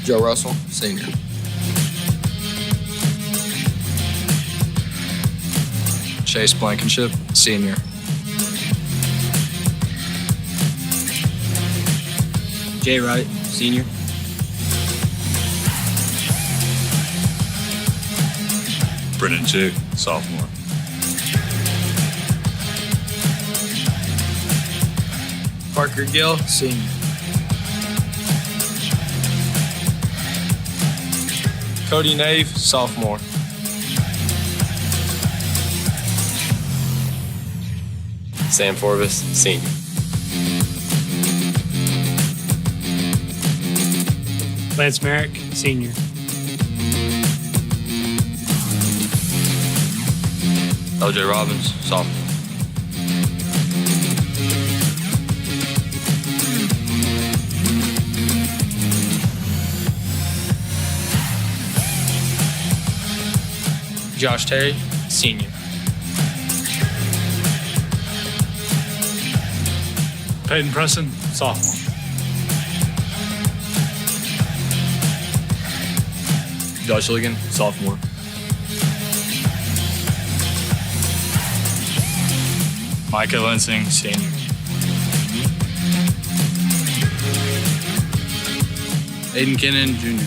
Joe Russell, senior. Chase Blankenship, senior. Jay Wright, senior. Brennan Chick, sophomore. Parker Gill, senior. Cody Nave, sophomore. Sam Forbes, senior. Lance Merrick, senior. LJ Robbins, sophomore. Josh Terry, senior. Peyton Preston, sophomore. Josh Ligon, sophomore. Micah Lensing, senior. Aiden Kennan, junior.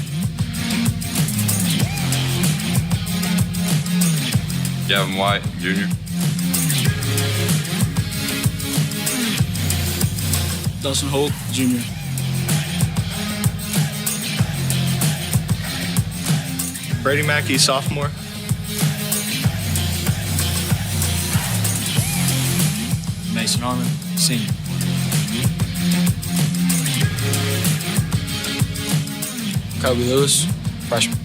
Gavin White, junior. Dustin Holt, junior. Brady Mackey, sophomore. Mason Armin, senior. Kobe Lewis, freshman.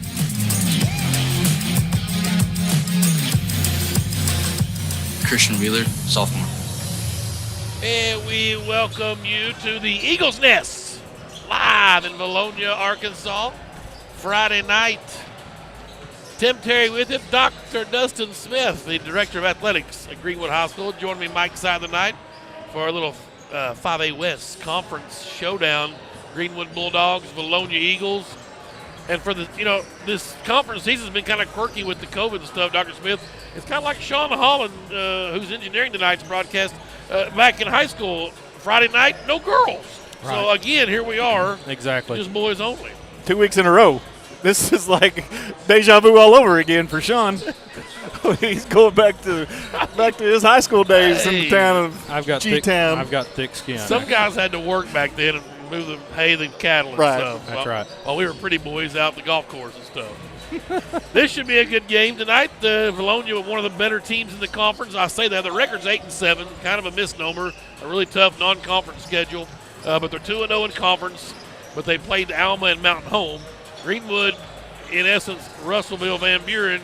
Christian Wheeler, sophomore. And we welcome you to the Eagles Nest, live in Vilonia, Arkansas, Friday night. Tim Terry with him, Dr. Dustin Smith, the Director of Athletics at Greenwood High School. Join me, Mike, side of the night for our little 5A West Conference showdown. Greenwood Bulldogs, Vilonia Eagles. And for the, this conference season's been kind of quirky with the COVID and stuff, Dr. Smith. It's kind of like Sean Holland, who's engineering tonight's broadcast. Back in high school, Friday night, no girls. Right. So, again, here we are. Exactly. Just boys only. 2 weeks in a row. This is like deja vu all over again for Sean. He's going back to his high school days in the town of G-Town. I've got thick skin. Some guys had to work back then and move the hay, the cattle and stuff. That's right. While we were pretty boys out at the golf course and stuff. This should be a good game tonight. Vilonia, one of the better teams in the conference. I say that. The record's 8-7, kind of a misnomer. A really tough non-conference schedule. But they're 2-0 in conference. But they played Alma and Mountain Home. Greenwood, in essence, Russellville, Van Buren.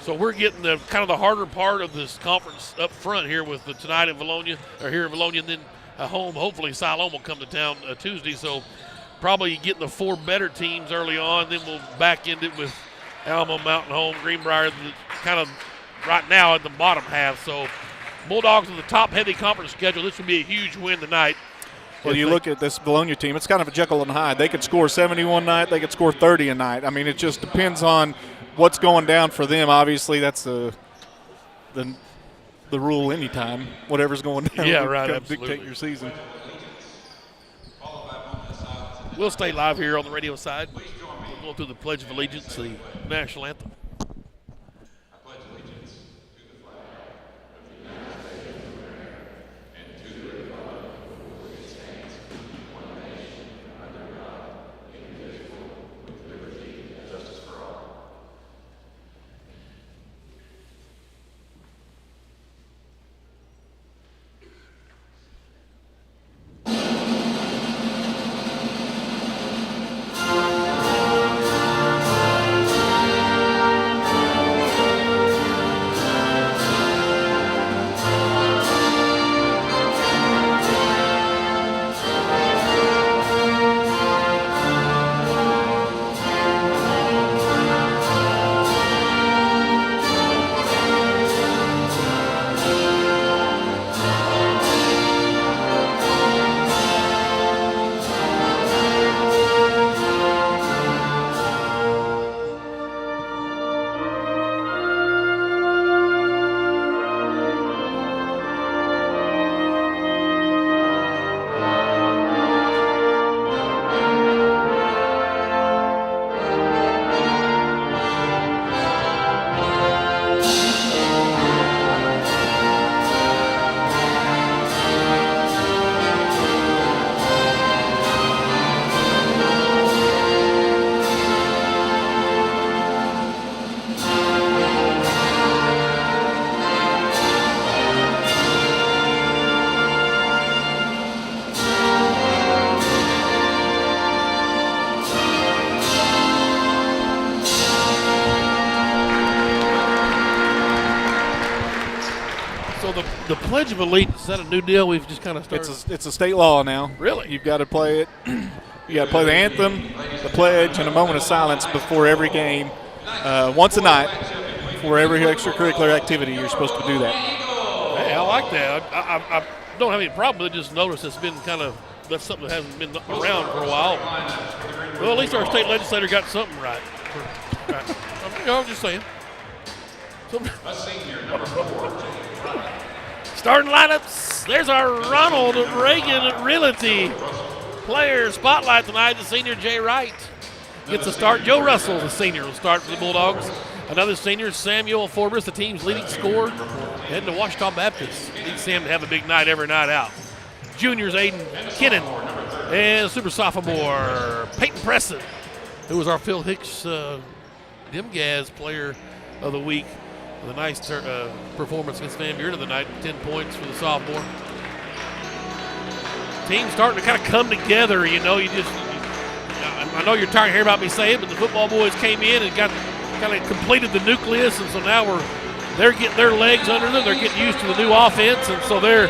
So we're getting the kind of the harder part of this conference up front here with the tonight in Vilonia, or here in Vilonia, and then home. Hopefully, Siloam will come to town Tuesday. So probably getting the four better teams early on. Then we'll back end it with Alma, Mountain Home, Greenbrier, kind of right now at the bottom half. So Bulldogs with the top-heavy conference schedule. This would be a huge win tonight. Well, you look at this Vilonia team, it's kind of a Jekyll and Hyde. They could score 70 one night, they could score 30 a night. I mean, it just depends on what's going down for them. Obviously, that's the rule anytime. Whatever's going down dictate your season. We'll stay live here on the radio side. We'll go through the Pledge of Allegiance, the national anthem. the Pledge of Allegiance, is that a new deal we've just kind of started? It's a state law now. Really? You've got to play it. You got to play the anthem, the pledge, and a moment of silence before every game, once a night. For every extracurricular activity, you're supposed to do that. Hey, I like that. I don't have any problem with it. Just notice it's been that's something that hasn't been around for a while. Well, at least our state legislator got something right. I'm just saying. Starting lineups. There's our Ronald Reagan Realty player spotlight tonight. The senior Jay Wright gets a start. Joe Russell, the senior, will start for the Bulldogs. Another senior, Samuel Forbes, the team's leading scorer, heading to Washita Baptist. Needs Sam to have a big night every night out. Juniors, Aiden Kinnan, and super sophomore, Peyton Preston, who was our Phil Hicks Dimgaz player of the week. With a nice performance against Van Buren the night, 10 points for the sophomore. Team's starting to kind of come together, you know. I know you're tired of hearing about me saying it, but the football boys came in and kind of completed the nucleus, and so now they're getting their legs under them. They're getting used to the new offense, and so they're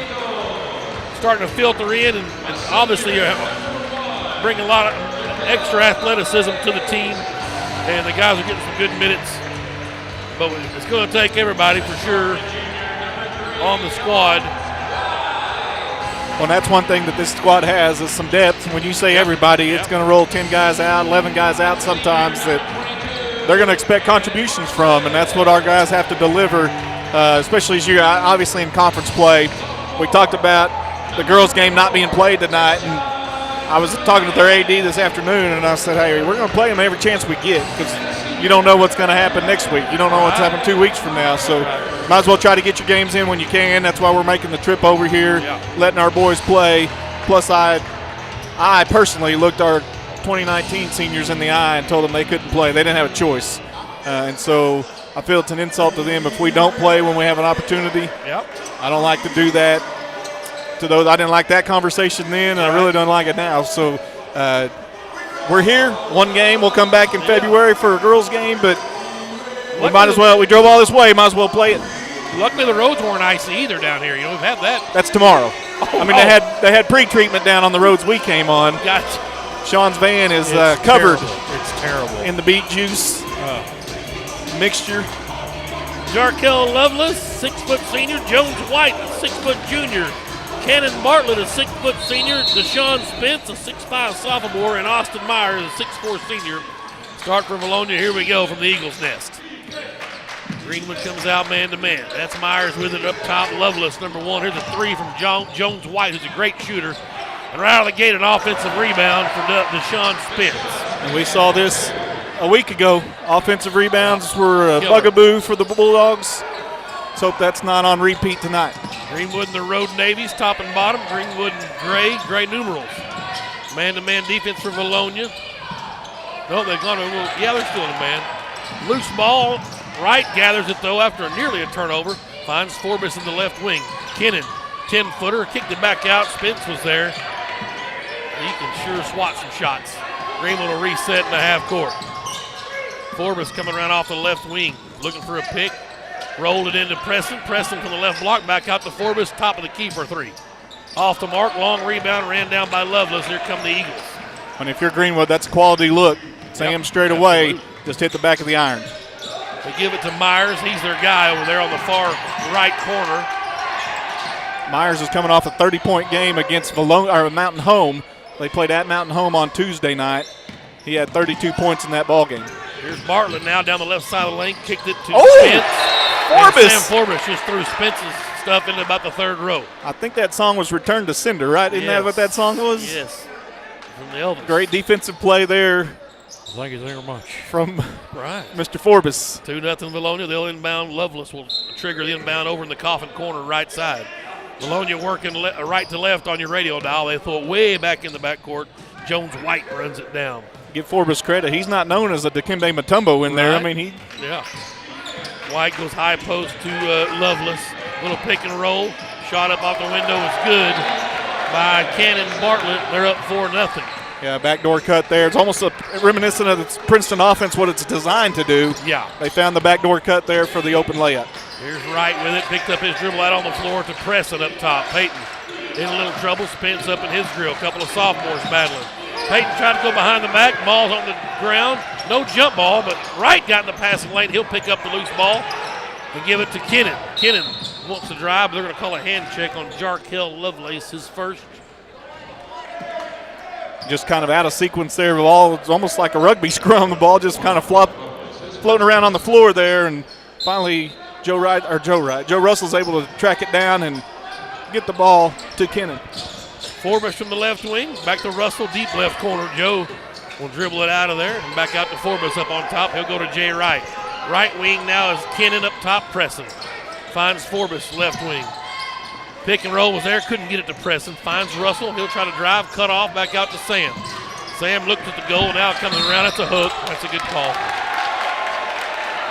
starting to filter in and obviously bring a lot of extra athleticism to the team, and the guys are getting some good minutes. But it's going to take everybody for sure on the squad. Well, that's one thing that this squad has is some depth. When you say everybody, it's going to roll 10 guys out, 11 guys out sometimes that they're going to expect contributions from, and that's what our guys have to deliver, especially as you're obviously in conference play. We talked about the girls' game not being played tonight, and I was talking with their AD this afternoon, and I said, hey, we're going to play them every chance we get because you don't know what's going to happen next week. You don't know what's happening 2 weeks from now, so might as well try to get your games in when you can. That's why we're making the trip over here, letting our boys play. Plus, I personally looked our 2019 seniors in the eye and told them they couldn't play. They didn't have a choice. And so I feel it's an insult to them if we don't play when we have an opportunity. I don't like to do that to those. I didn't like that conversation then, and I really don't like it now. So we're here. One game. We'll come back in February for a girls' game, but we might as well. We drove all this way. Might as well play it. Luckily, the roads weren't icy either down here. You know, we've had that. That's tomorrow. They had pre-treatment down on the roads we came on. Gotcha. Sean's van is covered. It's terrible. In the beet juice mixture. Jarkel Lovelace, 6-foot senior. Jones White, a 6-foot junior. Cannon Bartlett, a 6-foot senior. Deshaun Spence, a 6'5 sophomore. And Austin Myers, a 6'4 senior. Start for Vilonia. Here we go from the Eagles' Nest. Greenwood comes out man-to-man. That's Myers with it up top. Lovelace, number one. Here's a three from Jones White, who's a great shooter. And right out of the gate, an offensive rebound for Deshaun Spence. And we saw this a week ago. Offensive rebounds were a bugaboo for the Bulldogs. Let's hope that's not on repeat tonight. Greenwood and the Road Navies, top and bottom. Greenwood and gray numerals. Man-to-man defense for Vilonia. No, they're going to, they're still in a man. Loose ball. Wright gathers it, though, after nearly a turnover. Finds Forbes in the left wing. Kinnan, 10-footer, kicked it back out. Spence was there. He can sure swat some shots. Greenwood will reset in the half court. Forbes coming around off the left wing, looking for a pick. Rolled it into Preston. Preston from the left block, back out to Forbes, top of the key for three. Off the mark, long rebound, ran down by Lovelace. Here come the Eagles. And if you're Greenwood, that's a quality look. Sam straight away, just hit the back of the iron. They give it to Myers. He's their guy over there on the far right corner. Myers is coming off a 30-point game against Mountain Home. They played at Mountain Home on Tuesday night. He had 32 points in that ball game. Here's Bartlett now down the left side of the lane. Kicked it to Spence. Forbes! Sam Forbes just threw Spence's stuff into about the third row. I think that song was Return to Cinder, right? Isn't that what that song was? Yes. From the Elvis. Great defensive play there. Thank you very much. From right. Mr. Forbes. 2-0 Vilonia. They'll inbound. Lovelace will trigger the inbound over in the coffin corner right side. Vilonia working right to left on your radio dial. They throw it way back in the backcourt. Jones White runs it down. Give Forbes credit. He's not known as a Dikembe Mutombo in there. I mean, White goes high post to Lovelace. Little pick and roll. Shot up off the window is good by Cannon Bartlett. They're up 4-0. Yeah, backdoor cut there. It's almost reminiscent of the Princeton offense, what it's designed to do. Yeah. They found the backdoor cut there for the open layup. Here's Wright with it. Picked up his dribble out on the floor to Preston up top. Peyton in a little trouble. Spins up in his drill. A couple of sophomores battling. Peyton tried to go behind the back. Ball's on the ground. No jump ball, but Wright got in the passing lane. He'll pick up the loose ball and give it to Kennan. Kennan wants to drive, but they're going to call a hand check on Jarkel Lovelace, his first. Just kind of out of sequence there. It's almost like a rugby scrum. The ball just kind of floating around on the floor there, and finally Joe Russell's able to track it down and get the ball to Kennan. Forbes from the left wing, back to Russell, deep left corner. Joe will dribble it out of there and back out to Forbes up on top. He'll go to Jay Wright. Right wing now is Kennan up top pressing. Finds Forbes left wing. Pick and roll was there, couldn't get it to Preston. Finds Russell, he'll try to drive, cut off, back out to Sam. Sam looked at the goal, now it comes around, that's a hook. That's a good call.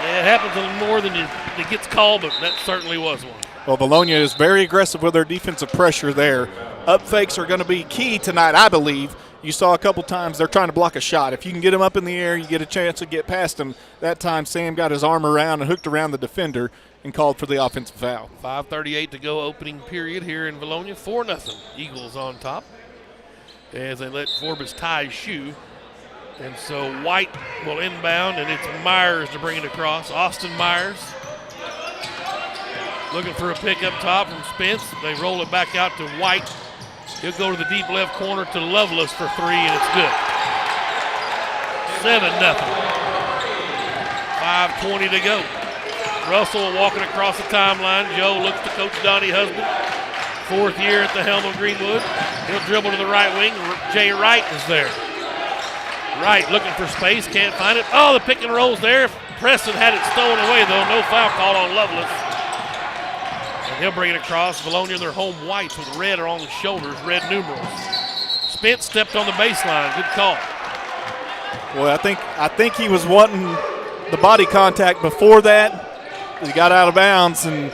Yeah, it happens a little more than it gets called, but that certainly was one. Well, Vilonia is very aggressive with their defensive pressure there. Up fakes are going to be key tonight, I believe. You saw a couple times they're trying to block a shot. If you can get them up in the air, you get a chance to get past them. That time Sam got his arm around and hooked around the defender and called for the offensive foul. 5:38 to go opening period here in Vilonia. 4-0. Eagles on top as they let Forbes tie his shoe. And so White will inbound, and it's Myers to bring it across. Austin Myers looking for a pick up top from Spence. They roll it back out to White. He'll go to the deep left corner to Lovelace for three, and it's good. 7-0. 5:20 to go. Russell walking across the timeline. Joe looks to Coach Donnie Husband. 4th year at the helm of Greenwood. He'll dribble to the right wing. Jay Wright is there. Wright looking for space, can't find it. Oh, the pick and roll's there. Preston had it stolen away, though. No foul call on Lovelace. And he'll bring it across. Vilonia, their home whites with red are on the shoulders, red numerals. Spence stepped on the baseline. Good call. Well, I think he was wanting the body contact before that. He got out of bounds, and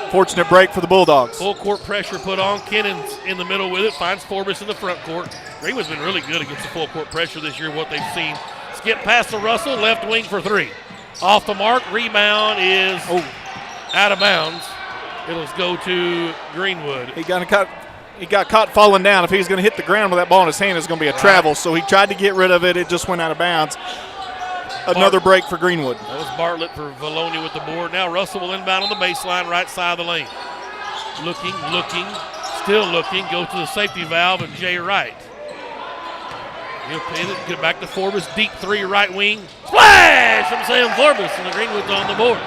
fortunate break for the Bulldogs. Full court pressure put on. Kennan's in the middle with it. Finds Forbes in the front court. Greenwood's been really good against the full court pressure this year, what they've seen. Skip past to Russell, left wing for three. Off the mark, rebound is out of bounds. It'll go to Greenwood. He got caught falling down. If he was going to hit the ground with that ball in his hand, it's going to be a travel. So he tried to get rid of it. It just went out of bounds. Another break for Greenwood. That was Bartlett for Vilonia with the board. Now Russell will inbound on the baseline, right side of the lane. Looking, still looking. Goes to the safety valve and Jay Wright. He'll pin it, get back to Forbes. Deep three, right wing. Splash from Sam Forbes, and the Greenwood's on the board.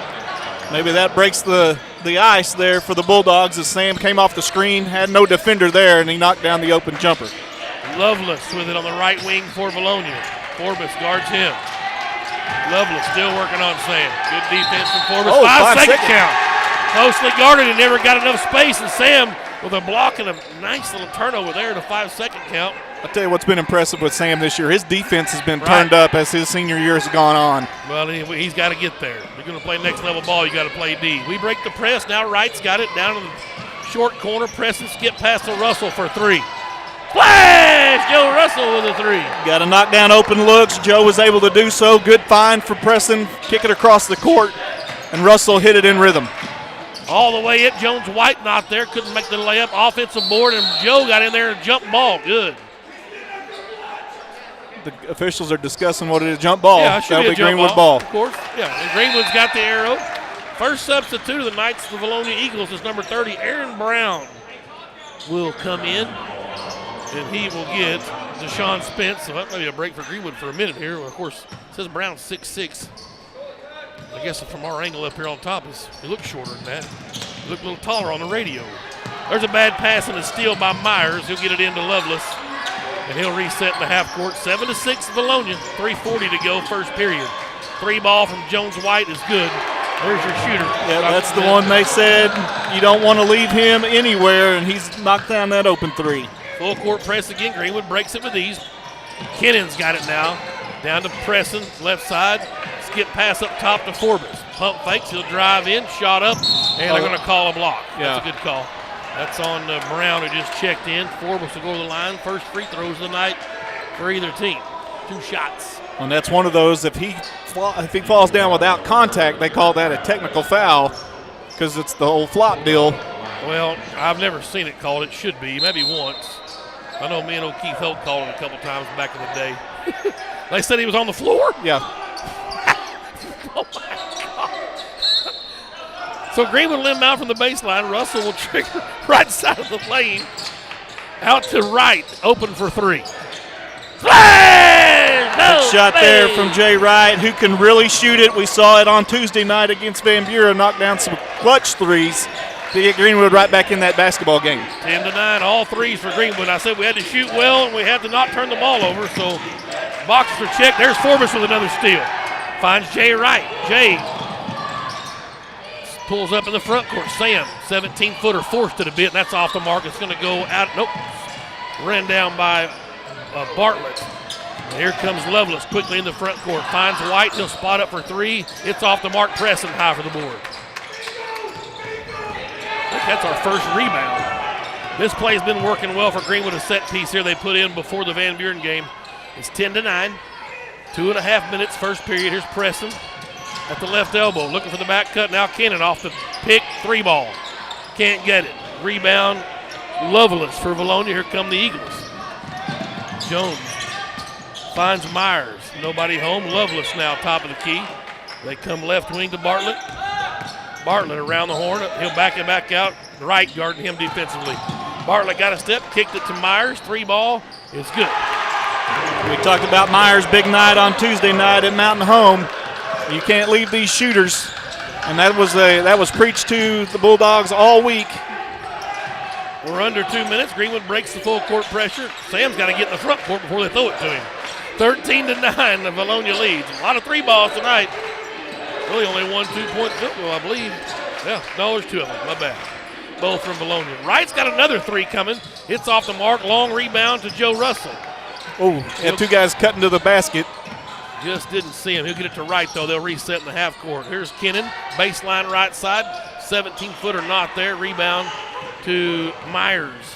Maybe that breaks the ice there for the Bulldogs as Sam came off the screen, had no defender there, and he knocked down the open jumper. Lovelace with it on the right wing for Vilonia. Forbes guards him. Lovelace still working on Sam. Good defense from Forbes. Oh, 5 second count. Closely guarded and never got enough space, and Sam with a block and a nice little turnover there to 5 second count. I'll tell you what's been impressive with Sam this year. His defense has been turned up as his senior year has gone on. Well, he's got to get there. If you're going to play next level ball, you got to play D. We break the press. Now Wright's got it down in the short corner. Press and skip past to Russell for three. Flash! Joe Russell with a three. Got to knock down open looks. Joe was able to do so. Good find for Preston. Kick it across the court, and Russell hit it in rhythm. All the way up. Jones White not there. Couldn't make the layup. Offensive board, and Joe got in there and jumped ball. Good. The officials are discussing what it is. Jump ball. Yeah, that'll be Greenwood ball. Of course. Yeah, and Greenwood's got the arrow. First substitute of the Knights of the Vilonia Eagles is number 30, Aaron Brown. Will come in, and he will get Deshaun Spence. So that may be a break for Greenwood for a minute here. Well, of course, it says Brown's 6'6". I guess from our angle up here on top, he looks shorter than that. He looked a little taller on the radio. There's a bad pass and a steal by Myers. He'll get it into Lovelace, and he'll reset in the half court. 7-6 Vilonia, 3:40 to go, first period. Three ball from Jones White is good. There's your shooter. Yeah, that's the one they said you don't want to leave him anywhere, and he's knocked down that open three. Full court press again. Greenwood breaks it with ease. Kennan's got it now. Down to Preston, left side. Skip pass up top to Forbes. Pump fakes. He'll drive in, shot up, and they're going to call a block. That's a good call. That's on Brown, who just checked in. Forbes will go to the line. First free throws of the night for either team. 2 shots. And that's one of those, if he falls down without contact, they call that a technical foul because it's the whole flop deal. Well, I've never seen it called. It should be, maybe once. I know me and O'Keefe Holt called it a couple times back in the day. They said he was on the floor? Yeah. Oh, my God. So Greenwood will inbound from the baseline. Russell will trigger right side of the lane. Out to right, open for 3. Flash! Good shot there from Jay Wright, who can really shoot it. We saw it on Tuesday night against Van Buren, knock down some clutch threes to get Greenwood right back in that basketball game. 10-9, all threes for Greenwood. I said we had to shoot well and we had to not turn the ball over, so boxes are checked. There's Forbes with another steal. Finds Jay Wright. Jay pulls up in the front court. Sam, 17-footer, forced it a bit, and that's off the mark. It's going to go out. Nope. Ran down by Bartlett. And here comes Lovelace quickly in the front court. Finds White. He'll spot up for 3. It's off the mark. Pressing high for the board. I think that's our first rebound. This play's been working well for Greenwood. A set piece here they put in before the Van Buren game. It's 10-9. 2.5 minutes, first period. Here's Preston at the left elbow, looking for the back cut. Now Kennan off the pick, 3 ball. Can't get it. Rebound, Lovelace for Vilonia. Here come the Eagles. Jones finds Myers. Nobody home. Lovelace now top of the key. They come left wing to Bartlett. Bartlett around the horn. He'll back it back out. Right guarding him defensively. Bartlett got a step, kicked it to Myers. 3 ball. It's good. We talked about Myers' big night on Tuesday night at Mountain Home. You can't leave these shooters, and that was preached to the Bulldogs all week. We're under 2 minutes. Greenwood breaks the full court pressure. Sam's got to get in the front court before they throw it to him. 13-9, the Vilonia leads. A lot of 3 balls tonight. Really only 1 2-point field goal, I believe. Yeah, no, there's 2 of them. My bad. Both from Vilonia. Wright's got another 3 coming. It's off the mark. Long rebound to Joe Russell. Oh, yeah, 2 guys cutting to the basket. Just didn't see him. He'll get it to Wright, though. They'll reset in the half court. Here's Kennan, baseline right side. 17-footer not there. Rebound to Myers.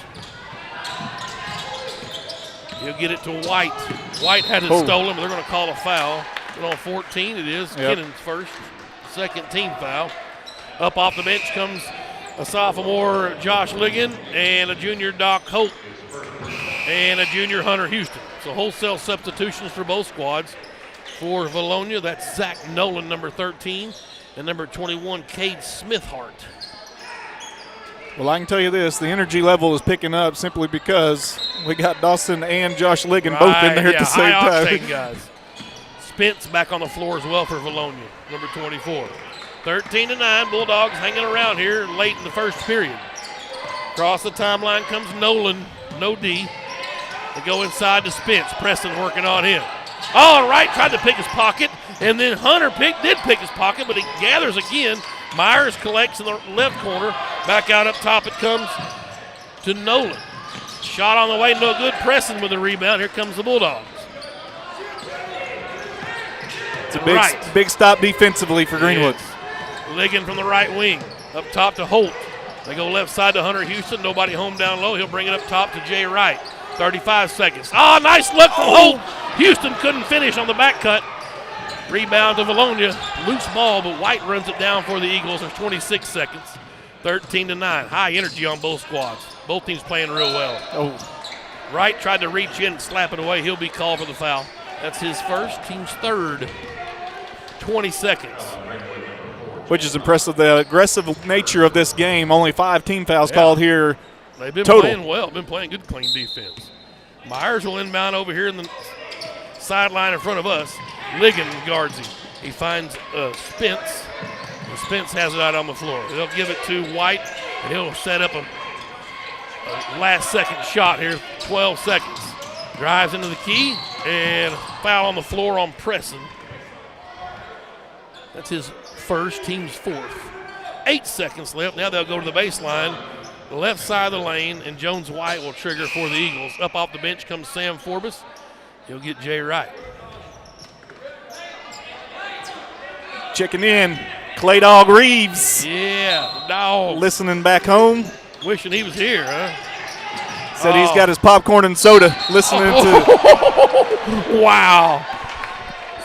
He'll get it to White. White had it stolen, but they're going to call a foul. And on 14, it is Kennan's first, second team foul. Up off the bench comes a sophomore, Josh Ligon, and a junior, Doc Holt, and a junior, Hunter Houston. So wholesale substitutions for both squads. For Vilonia, that's Zach Nolan, number 13, and number 21, Cade Smithhart. Well, I can tell you this, the energy level is picking up simply because we got Dawson and Josh Ligon both in there at the same time. High-octane guys. Spence back on the floor as well for Vilonia, number 24. 13-9, Bulldogs hanging around here late in the first period. Across the timeline comes Nolan, no D. They go inside to Spence. Preston working on him. Oh, Wright tried to pick his pocket, and then Hunter did pick his pocket, but he gathers again. Myers collects in the left corner. Back out up top it comes to Nolan. Shot on the way, no good. Preston with the rebound. Here comes the Bulldogs. It's a big stop defensively for Greenwood. Ligon from the right wing. Up top to Holt. They go left side to Hunter Houston. Nobody home down low. He'll bring it up top to Jay Wright. 35 seconds. Oh, nice look from Holt. Houston couldn't finish on the back cut. Rebound to Vilonia. Loose ball, but White runs it down for the Eagles. There's 26 seconds. 13-9. High energy on both squads. Both teams playing real well. Wright tried to reach in and slap it away. He'll be called for the foul. That's his first, team's third. 20 seconds. Which is impressive. The aggressive nature of this game. Only 5 team fouls called here. They've been total. Playing well. Been playing good, clean defense. Myers will inbound over here in the sideline in front of us. Ligon guards him. He finds Spence. And Spence has it out on the floor. They'll give it to White, and he'll set up a last-second shot here. 12 seconds. Drives into the key, and foul on the floor on Preston. That's his first, team's fourth. 8 seconds left. Now they'll go to the baseline. The left side of the lane, and Jones White will trigger for the Eagles. Up off the bench comes Sam Forbes. He'll get Jay Wright. Checking in, Clay Dog Reeves. Yeah, the dog. Listening back home. Wishing he was here, huh? Said he's got his popcorn and soda listening to Wow.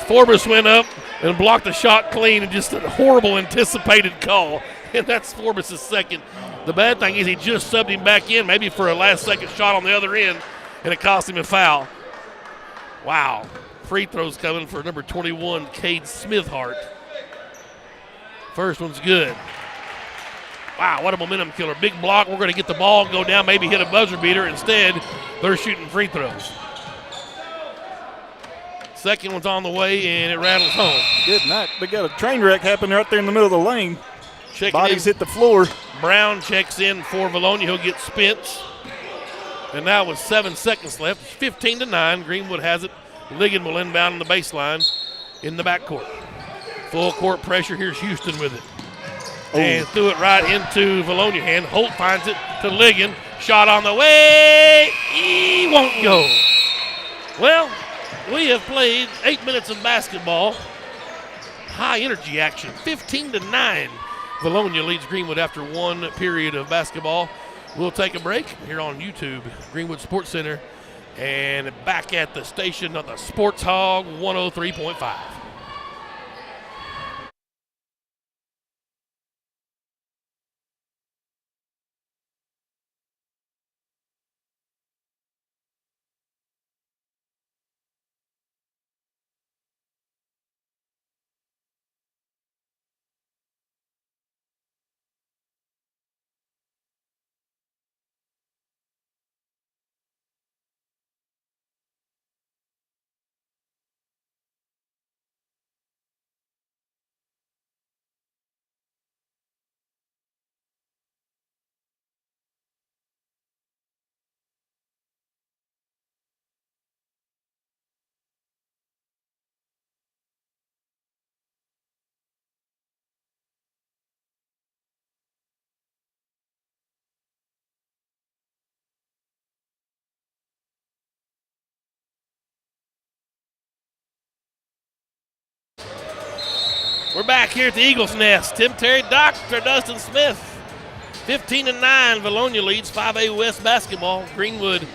Forbes went up and blocked the shot clean, and just a horrible anticipated call. And that's Forbes' second. The bad thing is he just subbed him back in, maybe for a last-second shot on the other end, and it cost him a foul. Wow. Free throws coming for number 21, Cade Smithhart. First one's good. Wow, what a momentum killer. Big block. We're going to get the ball, go down, maybe hit a buzzer beater. Instead, they're shooting free throws. Second one's on the way, and it rattles home. Good night. They got a train wreck happening right there in the middle of the lane. Bodies hit the floor. Brown checks in for Vilonia. He'll get Spence. And now with 7 seconds left, 15-9. Greenwood has it. Ligon will inbound on the baseline in the backcourt. Full court pressure. Here's Houston with it. Oh. And threw it right into Vilonia hand. Holt finds it to Ligon. Shot on the way. He won't go. Well, we have played 8 minutes of basketball. High energy action. 15-9. Vilonia leads Greenwood after 1 period of basketball. We'll take a break here on YouTube, Greenwood Sports Center, and back at the station on the Sports Hog 103.5. We're back here at the Eagles Nest. Tim Terry, Dr. Dustin Smith. 15-9, Vilonia leads 5A West basketball. Greenwood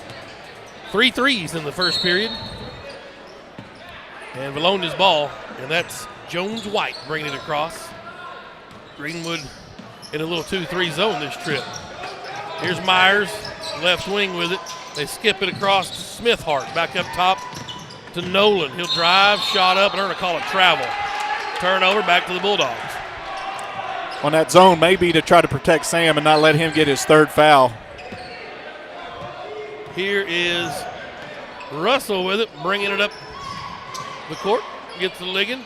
3 threes in the first period. And Vilonia's ball, and that's Jones White bringing it across. Greenwood in a little 2-3 zone this trip. Here's Myers, left wing with it. They skip it across to Smithhart, back up top to Nolan. He'll drive, shot up, and they're going to call it travel. Turnover, back to the Bulldogs. On that zone, maybe to try to protect Sam and not let him get his 3rd foul. Here is Russell with it, bringing it up the court. Gets the Ligon.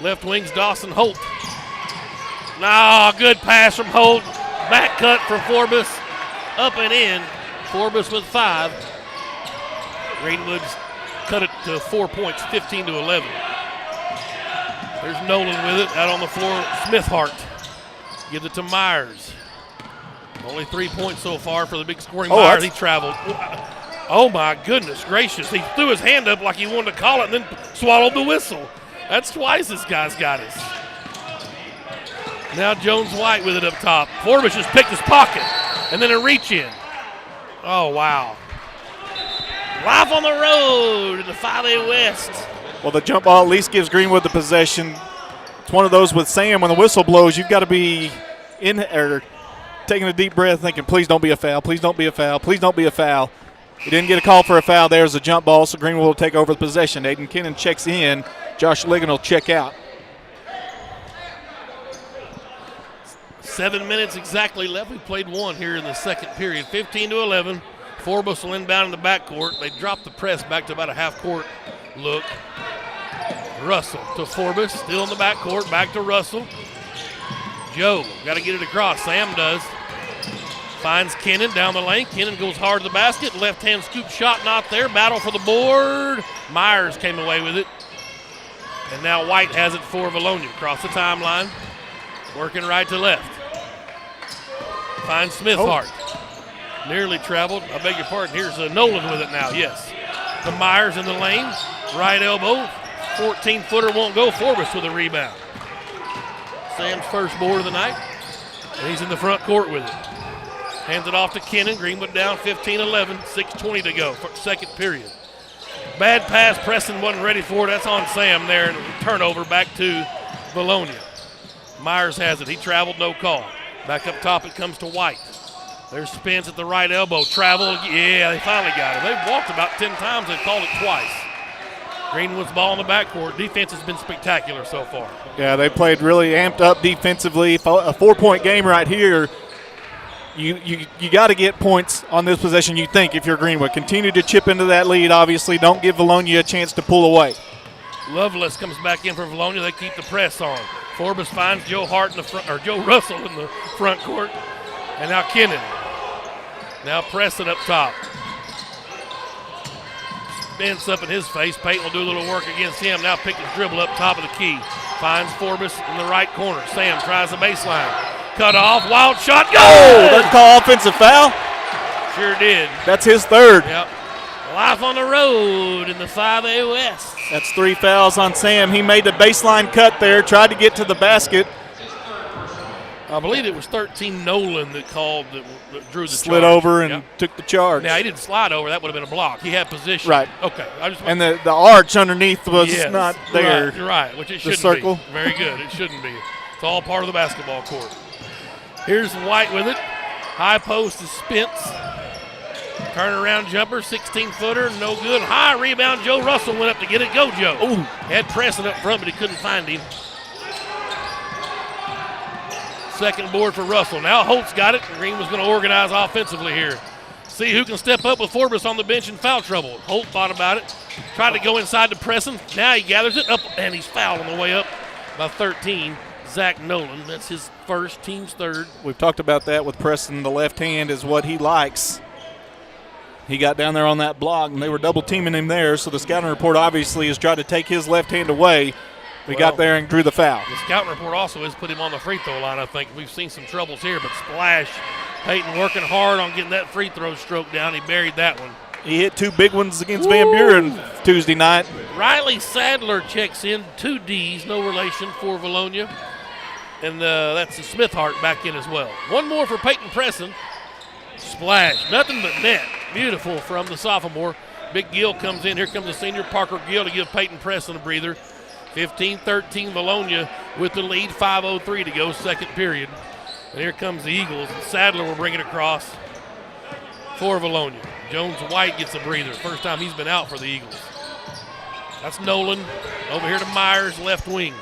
Left wing's Dawson Holt. Good pass from Holt. Back cut from Forbes. Up and in. Forbes with 5. Greenwood's cut it to 4 points, 15-11. There's Nolan with it, out on the floor, Smithhart. Gives it to Myers. Only 3 points so far for the big scoring Myers. He traveled. Oh, my goodness gracious. He threw his hand up like he wanted to call it and then swallowed the whistle. That's twice this guy's got us. Now Jones White with it up top. Forbes just picked his pocket, and then a reach in. Oh, wow. Live on the road in the 5A West. Well, the jump ball at least gives Greenwood the possession. It's one of those with Sam, when the whistle blows, you've got to be in or taking a deep breath thinking, please don't be a foul, please don't be a foul, please don't be a foul. He didn't get a call for a foul. There's a jump ball, so Greenwood will take over the possession. Aiden Kennan checks in. Josh Ligon will check out. 7 minutes exactly left. We played 1 here in the second period. 15-11. Forbes will inbound in the backcourt. They drop the press back to about a half-court look. Russell to Forbes, still in the backcourt, back to Russell. Joe, got to get it across. Sam does. Finds Kennan down the lane. Kennan goes hard to the basket. Left-hand scoop shot not there. Battle for the board. Myers came away with it. And now White has it for Vilonia. Across the timeline. Working right to left. Finds Smithhart. Nearly traveled. I beg your pardon. Here's Nolan with it now. Yes. The Myers in the lane. Right elbow. 14-footer won't go. Forbes with a rebound. Sam's first board of the night. And he's in the front court with it. Hands it off to Kennan. Greenwood down 15-11. 6:20 to go for second period. Bad pass. Preston wasn't ready for it. That's on Sam there. And turnover back to Vilonia. Myers has it. He traveled, no call. Back up top, it comes to White. There's Spence at the right elbow. Travel. Yeah, they finally got it. They've walked about 10 times. They've called it twice. Greenwood's ball in the backcourt. Defense has been spectacular so far. Yeah, they played really amped up defensively. A 4-point game right here. You got to get points on this possession, you think, if you're Greenwood. Continue to chip into that lead, obviously. Don't give Vilonia a chance to pull away. Lovelace comes back in for Vilonia. They keep the press on. Forbes finds Joe Hart in the front, or Joe Russell in the front court. And now Kennan. Now Preston up top. Spence up in his face. Peyton will do a little work against him. Now pick his dribble up top of the key. Finds Forbes in the right corner. Sam tries the baseline. Cut off. Wild shot. Go! Oh, that's called offensive foul? Sure did. That's his third. Yep. Life on the road in the 5A West. That's 3 fouls on Sam. He made the baseline cut there, tried to get to the basket. I believe it was 13 Nolan that called, that drew the Slid charge. over and took the charge. Now, he didn't slide over. That would have been a block. He had position. Right. Okay. And the arch underneath was not there. Right, you're right, which it shouldn't circle. be. Very good. It shouldn't be. It's all part of the basketball court. Here's White with it. High post is Spence. Turnaround jumper, 16-footer, no good. High rebound, Joe Russell went up to get it. Go, Joe. Ooh. Had Preston up front, but he couldn't find him. Second board for Russell. Now Holt's got it. Green was going to organize offensively here. See who can step up with Forbes on the bench in foul trouble. Holt thought about it. Tried to go inside to Preston. Now he gathers it up, and he's fouled on the way up by 13. Zach Nolan. That's his first, team's third. We've talked about that with Preston. The left hand is what he likes. He got down there on that block, and they were double teaming him there, so the scouting report obviously has tried to take his left hand away. We got there and drew the foul. The scouting report also has put him on the free throw line, I think. We've seen some troubles here, but splash. Peyton working hard on getting that free throw stroke down. He buried that one. He hit 2 big ones against Van Buren Tuesday night. Riley Sadler checks in, 2 Ds, no relation for Vilonia. And that's the Smith-Hart back in as well. One more for Peyton Preston. Splash, nothing but net. Beautiful from the sophomore. Big Gill comes in. Here comes the senior Parker Gill to give Peyton Preston a breather. 15-13 Vilonia with the lead, 5:03 to go, second period. And here comes the Eagles. Sadler will bring it across for Vilonia. Jones White gets a breather. First time he's been out for the Eagles. That's Nolan. Over here to Myers, left wing.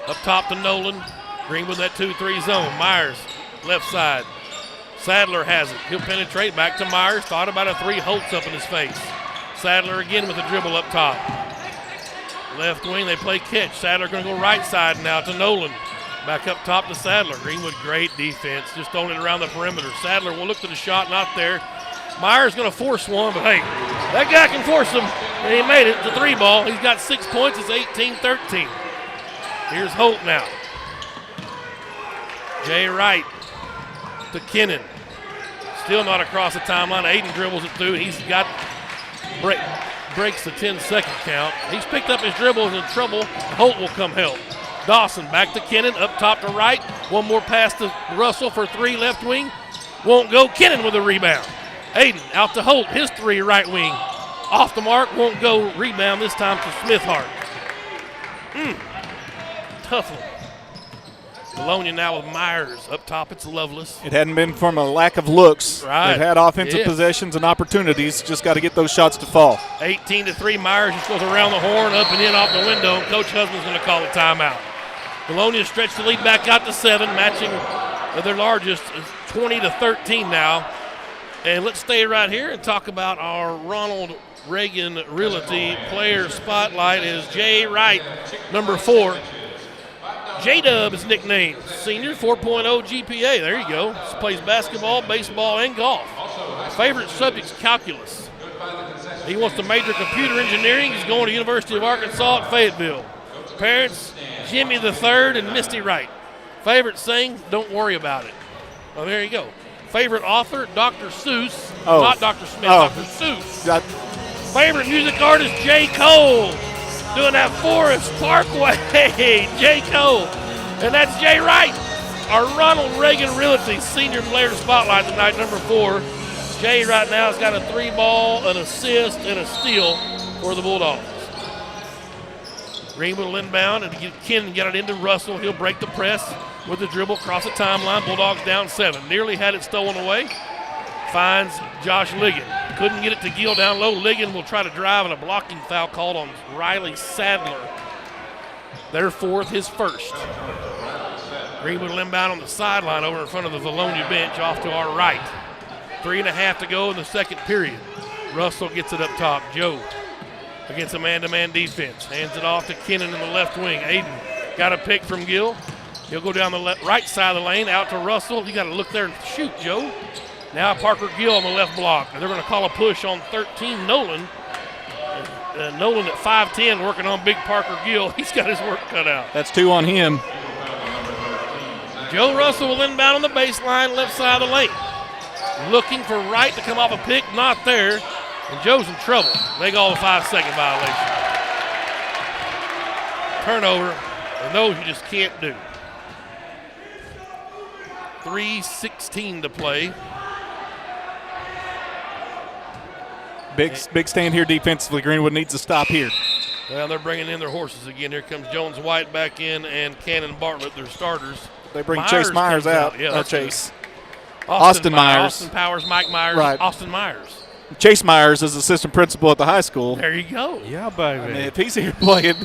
Up top to Nolan. Greenwood that 2-3 zone. Myers, left side. Sadler has it. He'll penetrate back to Myers. Thought about a 3. Holt's up in his face. Sadler again with a dribble up top. Left wing, they play catch. Sadler going to go right side now to Nolan. Back up top to Sadler. Greenwood, great defense. Just throwing it around the perimeter. Sadler will look to the shot, not there. Myers going to force one, but hey, that guy can force him. And he made it. It's a 3 ball. He's got 6 points. It's 18-13. Here's Holt now. Jay Wright to Kennan. Still not across the timeline. Aiden dribbles it through. He's got breaks the 10-second count. He's picked up his dribbles in trouble. Holt will come help. Dawson back to Kennan, up top to right. One more pass to Russell for 3 left wing. Won't go. Kennan with a rebound. Aiden out to Holt, his 3 right wing. Off the mark, won't go. Rebound this time to Smith-Hart. Tough one. Vilonia now with Myers. Up top, it's Lovelace. It hadn't been from a lack of looks. Right. They've had offensive possessions and opportunities. Just got to get those shots to fall. 18-3. Myers just goes around the horn, up and in off the window. Coach Husband's going to call a timeout. Vilonia stretched the lead back out to 7, matching their largest, 20-13 now. And let's stay right here and talk about our Ronald Reagan Realty player spotlight. Is Jay Wright, number 4. J-Dub is nicknamed. Senior, 4.0 GPA. There you go. Plays basketball, baseball, and golf. Favorite subject's calculus. He wants to major computer engineering. He's going to University of Arkansas at Fayetteville. Parents, Jimmy the Third and Misty Wright. Favorite sing, don't worry about it. Well, there you go. Favorite author, Dr. Seuss. Oh. Not Dr. Smith, Dr. Seuss. Favorite music artist, J. Cole. Doing that Forest Parkway, J. Cole. And that's Jay Wright, our Ronald Reagan Realty senior player spotlight tonight, number 4. Jay right now has got a 3 ball, an assist, and a steal for the Bulldogs. Greenwood will inbound, and Ken get it into Russell. He'll break the press with the dribble across the timeline. Bulldogs down 7. Nearly had it stolen away. Finds Josh Ligon. Couldn't get it to Gill down low. Ligon will try to drive, and a blocking foul called on Riley Sadler. Their 4th, his 1st. Greenwood will inbound on the sideline over in front of the Vilonia bench off to our right. 3.5 to go in the 2nd period. Russell gets it up top. Joe against a man-to-man defense. Hands it off to Kennan in the left wing. Aiden got a pick from Gill. He'll go down the right side of the lane, out to Russell. You got to look there and shoot, Joe. Now Parker Gill on the left block. And they're going to call a push on 13, Nolan. Nolan at 5'10", working on big Parker Gill. He's got his work cut out. That's 2 on him. Joe Russell will inbound on the baseline, left side of the lane. Looking for Wright to come off a pick, not there. And Joe's in trouble. They call a 5-second violation. Turnover, and those you just can't do. 3:16 to play. Big stand here defensively. Greenwood needs to stop here. Well, they're bringing in their horses again. Here comes Jones White back in and Cannon Bartlett, their starters. They bring Chase Myers out. Yeah, that's Chase. Austin Myers. Austin Powers, Mike Myers, right. Austin Myers. Chase Myers is assistant principal at the high school. There you go. Yeah, baby. I mean, if he's here playing.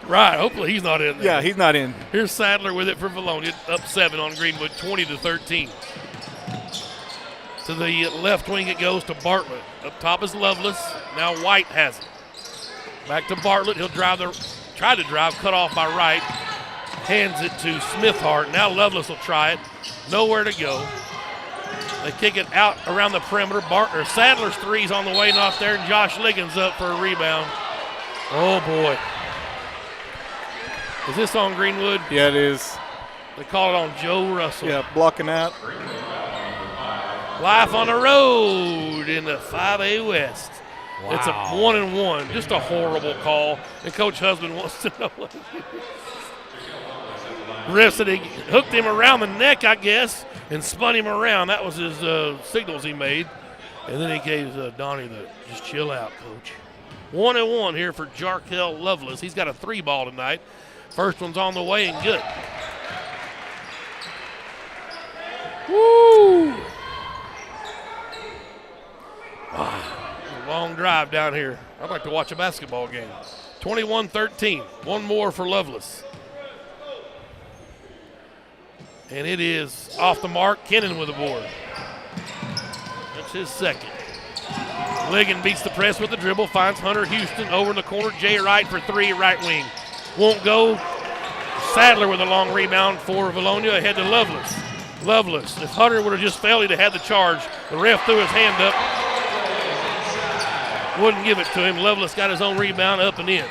Right, hopefully he's not in there. Yeah, he's not in. Here's Sadler with it for Vilonia, up 7 on Greenwood, 20-13. To the left wing it goes to Bartlett. Up top is Lovelace. Now White has it. Back to Bartlett. He'll try to drive, cut off by Wright. Hands it to Smithhart. Now Lovelace will try it. Nowhere to go. They kick it out around the perimeter. Sadler's 3's on the way, not there. And Josh Liggins up for a rebound. Oh, boy. Is this on Greenwood? Yeah, it is. They call it on Joe Russell. Yeah, blocking out. Life on the road in the 5A West. Wow. It's a 1-and-1. Just a horrible call. And Coach Husband wants to know what Riff said he hooked him around the neck, I guess, and spun him around. That was his signals he made. And then he gave Donnie the just chill out, Coach. 1-and-1 here for Jarkel Lovelace. He's got a 3-ball tonight. First one's on the way and good. Woo! Wow. A long drive down here. I'd like to watch a basketball game. 21-13. One more for Lovelace. And it is off the mark. Kennan with the board. That's his 2nd. Ligon beats the press with the dribble. Finds Hunter Houston over in the corner. Jay Wright for 3, right wing. Won't go. Sadler with a long rebound for Vilonia ahead to Lovelace. Lovelace. If Hunter would have just failed, he'd have had the charge. The ref threw his hand up. Wouldn't give it to him. Lovelace got his own rebound up and in.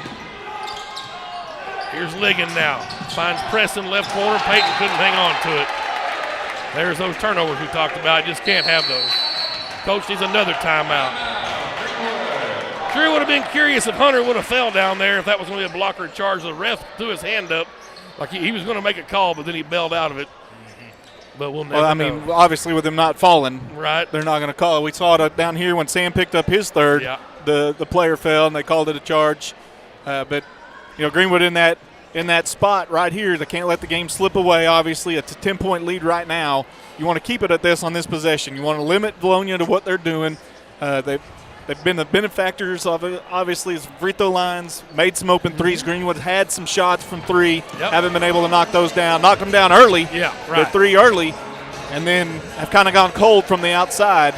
Here's Ligon now. Finds Preston left corner. Peyton couldn't hang on to it. There's those turnovers we talked about. Just can't have those. Coach needs another timeout. Sure would have been curious if Hunter would have fell down there, if that was going to be a blocker charge. The ref threw his hand up like he was going to make a call, but then he bailed out of it. But we'll never know. Obviously with him not falling, right? They're not going to call it. We saw it down here when Sam picked up his 3rd. Yeah. The player fell, and they called it a charge. But, Greenwood in that spot right here, they can't let the game slip away. Obviously, it's a 10-point lead right now. You want to keep it at this on this possession. You want to limit Vilonia to what they're doing. They've been the benefactors of it. Obviously, it's free throw lines, made some open threes. Greenwood had some shots from 3. Haven't been able to knock those down. Knocked them down early. Yeah, right. The 3 early, and then have kind of gone cold from the outside.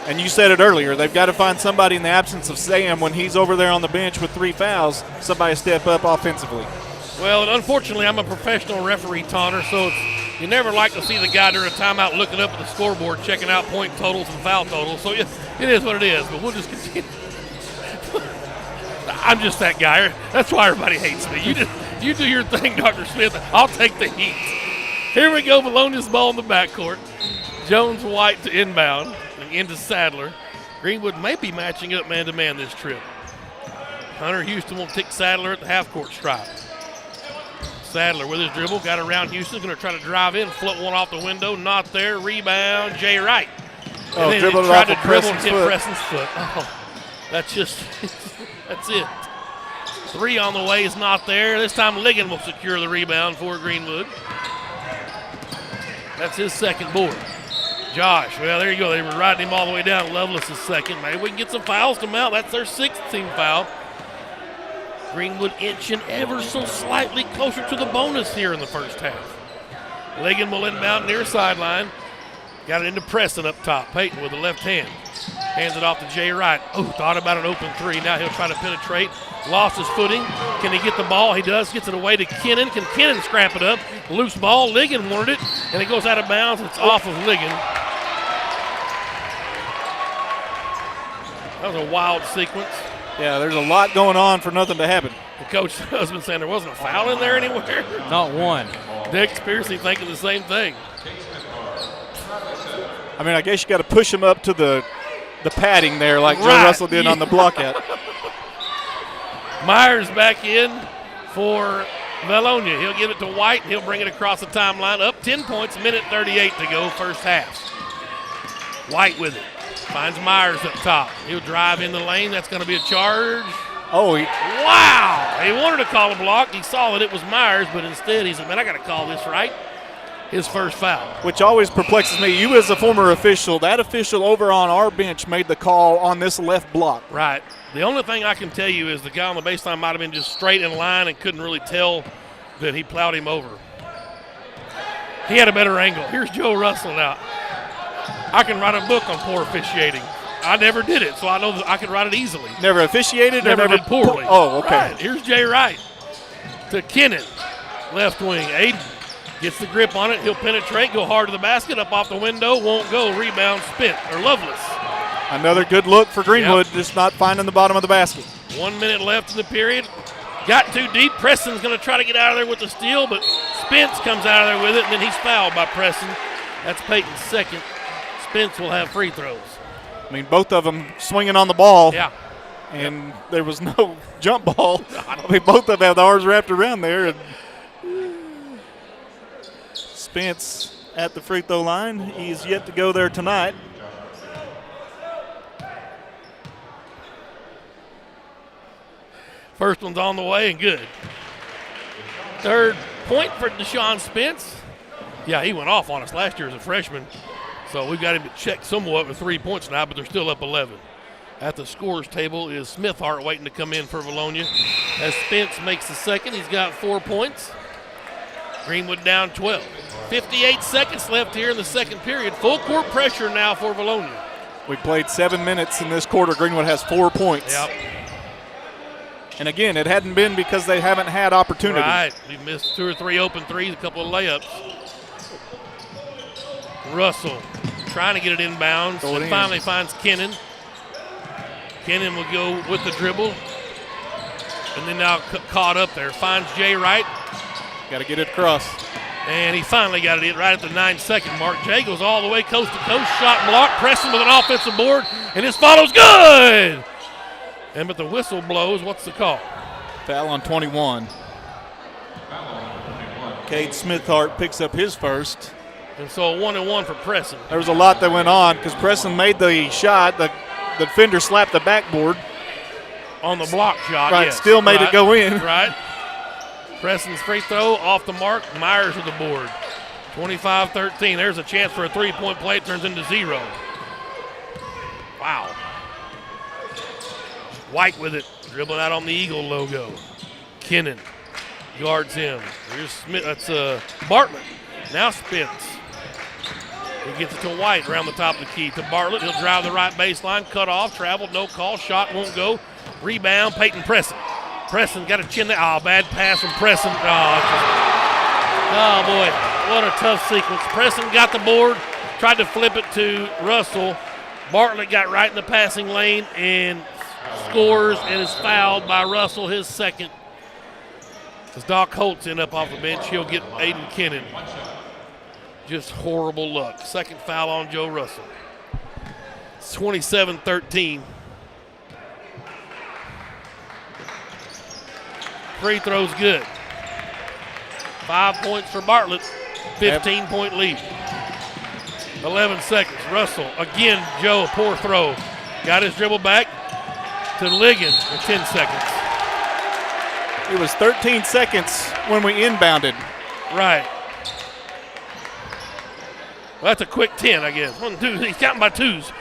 And you said it earlier, they've got to find somebody in the absence of Sam when he's over there on the bench with 3 fouls, somebody step up offensively. Well, and unfortunately, I'm a professional referee, Tonner, so you never like to see the guy during a timeout looking up at the scoreboard, checking out point totals and foul totals. So it is what it is, but we'll just continue. I'm just that guy. That's why everybody hates me. You do your thing, Dr. Smith. I'll take the heat. Here we go, Vilonia's ball in the backcourt. Jones White to inbound and into Sadler. Greenwood may be matching up man-to-man this trip. Hunter Houston will tick Sadler at the half-court stripe. Sadler with his dribble, got around Houston, going to try to drive in, float one off the window, not there, rebound, Jay Wright. And then dribbled he it tried off to of dribble and Preston's hit foot. Preston's foot. Oh. That's it. 3 on the way is not there. This time Ligon will secure the rebound for Greenwood. That's his second board. Josh, well, there you go. They were riding him all the way down. Lovelace is second. Maybe we can get some fouls to mount. That's their 6th team foul. Greenwood inching ever so slightly closer to the bonus here in the first half. Ligon will inbound near sideline. Got it into Preston up top. Peyton with the left hand. Hands it off to Jay Wright. Oh, thought about an open 3. Now he'll try to penetrate. Lost his footing. Can he get the ball? He does. Gets it away to Kennan. Can Kennan scrap it up? Loose ball. Ligon wanted it, and it goes out of bounds. It's off of Ligon. That was a wild sequence. Yeah, there's a lot going on for nothing to happen. The coach's husband saying there wasn't a foul in there anywhere. Not one. Dick Spearsley thinking the same thing. I mean, I guess you got to push him up to the padding there like Joe Russell did on the block out. Myers back in for Vilonia. He'll give it to White, and he'll bring it across the timeline. Up 10 points, minute 38 to go, first half. White with it. Finds Myers up top. He'll drive in the lane. That's going to be a charge. Oh, wow. He wanted to call a block. He saw that it was Myers, but instead he said, man, I got to call this right. His first foul. Which always perplexes me. You as a former official, that official over on our bench made the call on this left block. Right. The only thing I can tell you is the guy on the baseline might have been just straight in line and couldn't really tell that he plowed him over. He had a better angle. Here's Joe Russell now. I can write a book on poor officiating. I never did it, so I know that I can write it easily. Never officiated? Never did poorly. Oh, okay. Right. Here's Jay Wright to Kennan. Left wing. Aiden gets the grip on it. He'll penetrate, go hard to the basket, up off the window, won't go. Rebound, Lovelace. Another good look for Greenwood, just not finding the bottom of the basket. 1 minute left in the period. Got too deep. Preston's going to try to get out of there with the steal, but Spence comes out of there with it, and then he's fouled by Preston. That's Peyton's second. Spence will have free throws. I mean, both of them swinging on the ball. Yeah. And there was no jump ball. I mean, both of them have the arms wrapped around there. And Spence at the free throw line. He's yet to go there tonight. First one's on the way and good. Third point for Deshaun Spence. Yeah, he went off on us last year as a freshman. So we've got him to check somewhat with 3 points now, but they're still up 11. At the scorers table is Smithhart waiting to come in for Vilonia. As Spence makes the second, he's got 4 points. Greenwood down 12. 58 seconds left here in the second period. Full court pressure now for Vilonia. We played 7 minutes in this quarter. Greenwood has 4 points. Yep. And again, it hadn't been because they haven't had opportunity. Right. We missed 2 or 3 open threes, a couple of layups. Russell trying to get it inbounds and finally finds Kennan. Kennan will go with the dribble. And then now caught up there. Finds Jay Wright. Got to get it across. And he finally got it right at the 9-second mark. Jay goes all the way coast to coast. Shot block. Preston with an offensive board. And his follow's good. And but the whistle blows. What's the call? Foul on 21. Cade Smithhart picks up his first. And so a 1-and-1 for Preston. There was a lot that went on because Preston made the shot. The defender slapped the backboard. On the block shot, right, yes. Still made it go in. Right. Preston's free throw off the mark. Myers with the board. 25-13. There's a chance for a three-point play. It turns into 0. Wow. White with it. Dribbling out on the Eagle logo. Kennan guards him. Here's Smith. That's Bartlett. Now Spence. He gets it to White around the top of the key. To Bartlett. He'll drive the right baseline. Cut off. Traveled. No call. Shot won't go. Rebound. Peyton Preston. Preston got a chin there. Oh, bad pass from Preston. Oh, boy. What a tough sequence. Preston got the board. Tried to flip it to Russell. Bartlett got right in the passing lane and scores and is fouled by Russell, his second. As Doc Holtz end up off the bench, he'll get Aiden Kennan. Just horrible luck. Second foul on Joe Russell. It's 27-13. Free throw's good. 5 points for Bartlett. 15-point lead. 11 seconds. Russell, again, Joe, poor throw. Got his dribble back. to Ligon with 10 seconds. It was 13 seconds when we inbounded. Right. Well, that's a quick 10, I guess. 1, 2, he's counting by twos.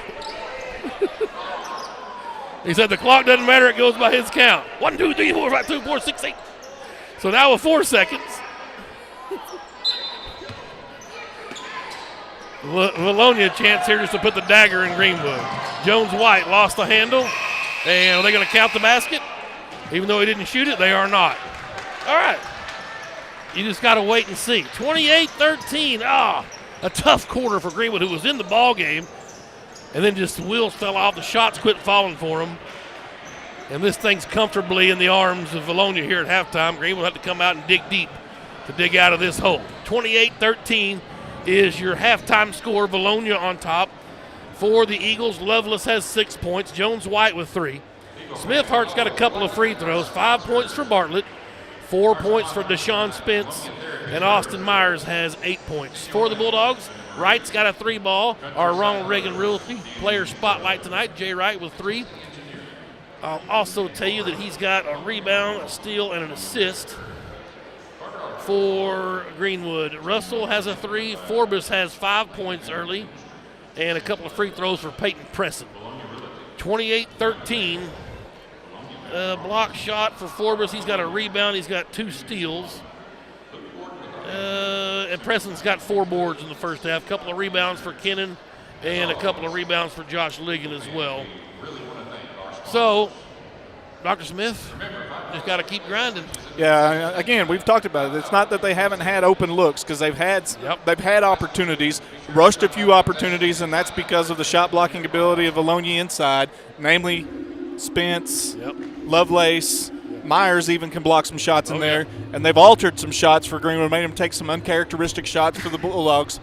He said the clock doesn't matter, it goes by his count. 1, 2, 3, 4, 5, 2, 4, 6, 8. So now with 4 seconds. Vilonia chance here just to put the dagger in Greenwood. Jones White lost the handle. And are they going to count the basket? Even though he didn't shoot it, they are not. All right. You just got to wait and see. 28-13. A tough quarter for Greenwood, who was in the ball game. And then just the wheels fell off. The shots quit falling for him. And this thing's comfortably in the arms of Vilonia here at halftime. Greenwood had to come out and dig deep to dig out of this hole. 28-13 is your halftime score. Vilonia on top. For the Eagles, Lovelace has 6 points. Jones White with 3. Smith Hart's got a couple of free throws. 5 points for Bartlett. 4 points for Deshaun Spence. And Austin Myers has 8 points. For the Bulldogs, Wright's got a 3 ball. Our Ronald Reagan Realty player spotlight tonight. Jay Wright with 3. I'll also tell you that he's got a rebound, a steal, and an assist for Greenwood. Russell has a 3. Forbes has 5 points early. And a couple of free throws for Peyton Presson. 28-13. Block shot for Forbes. He's got a rebound. He's got 2 steals. And Presson's got 4 boards in the first half. A couple of rebounds for Kennan and a couple of rebounds for Josh Ligon as well. So, Dr. Smith, just got to keep grinding. Yeah, again, we've talked about it. It's not that they haven't had open looks because they've had opportunities, rushed a few opportunities, and that's because of the shot blocking ability of Vilonia inside, namely Spence, Lovelace, Myers even can block some shots in there, and they've altered some shots for Greenwood, made them take some uncharacteristic shots for the Bulldogs,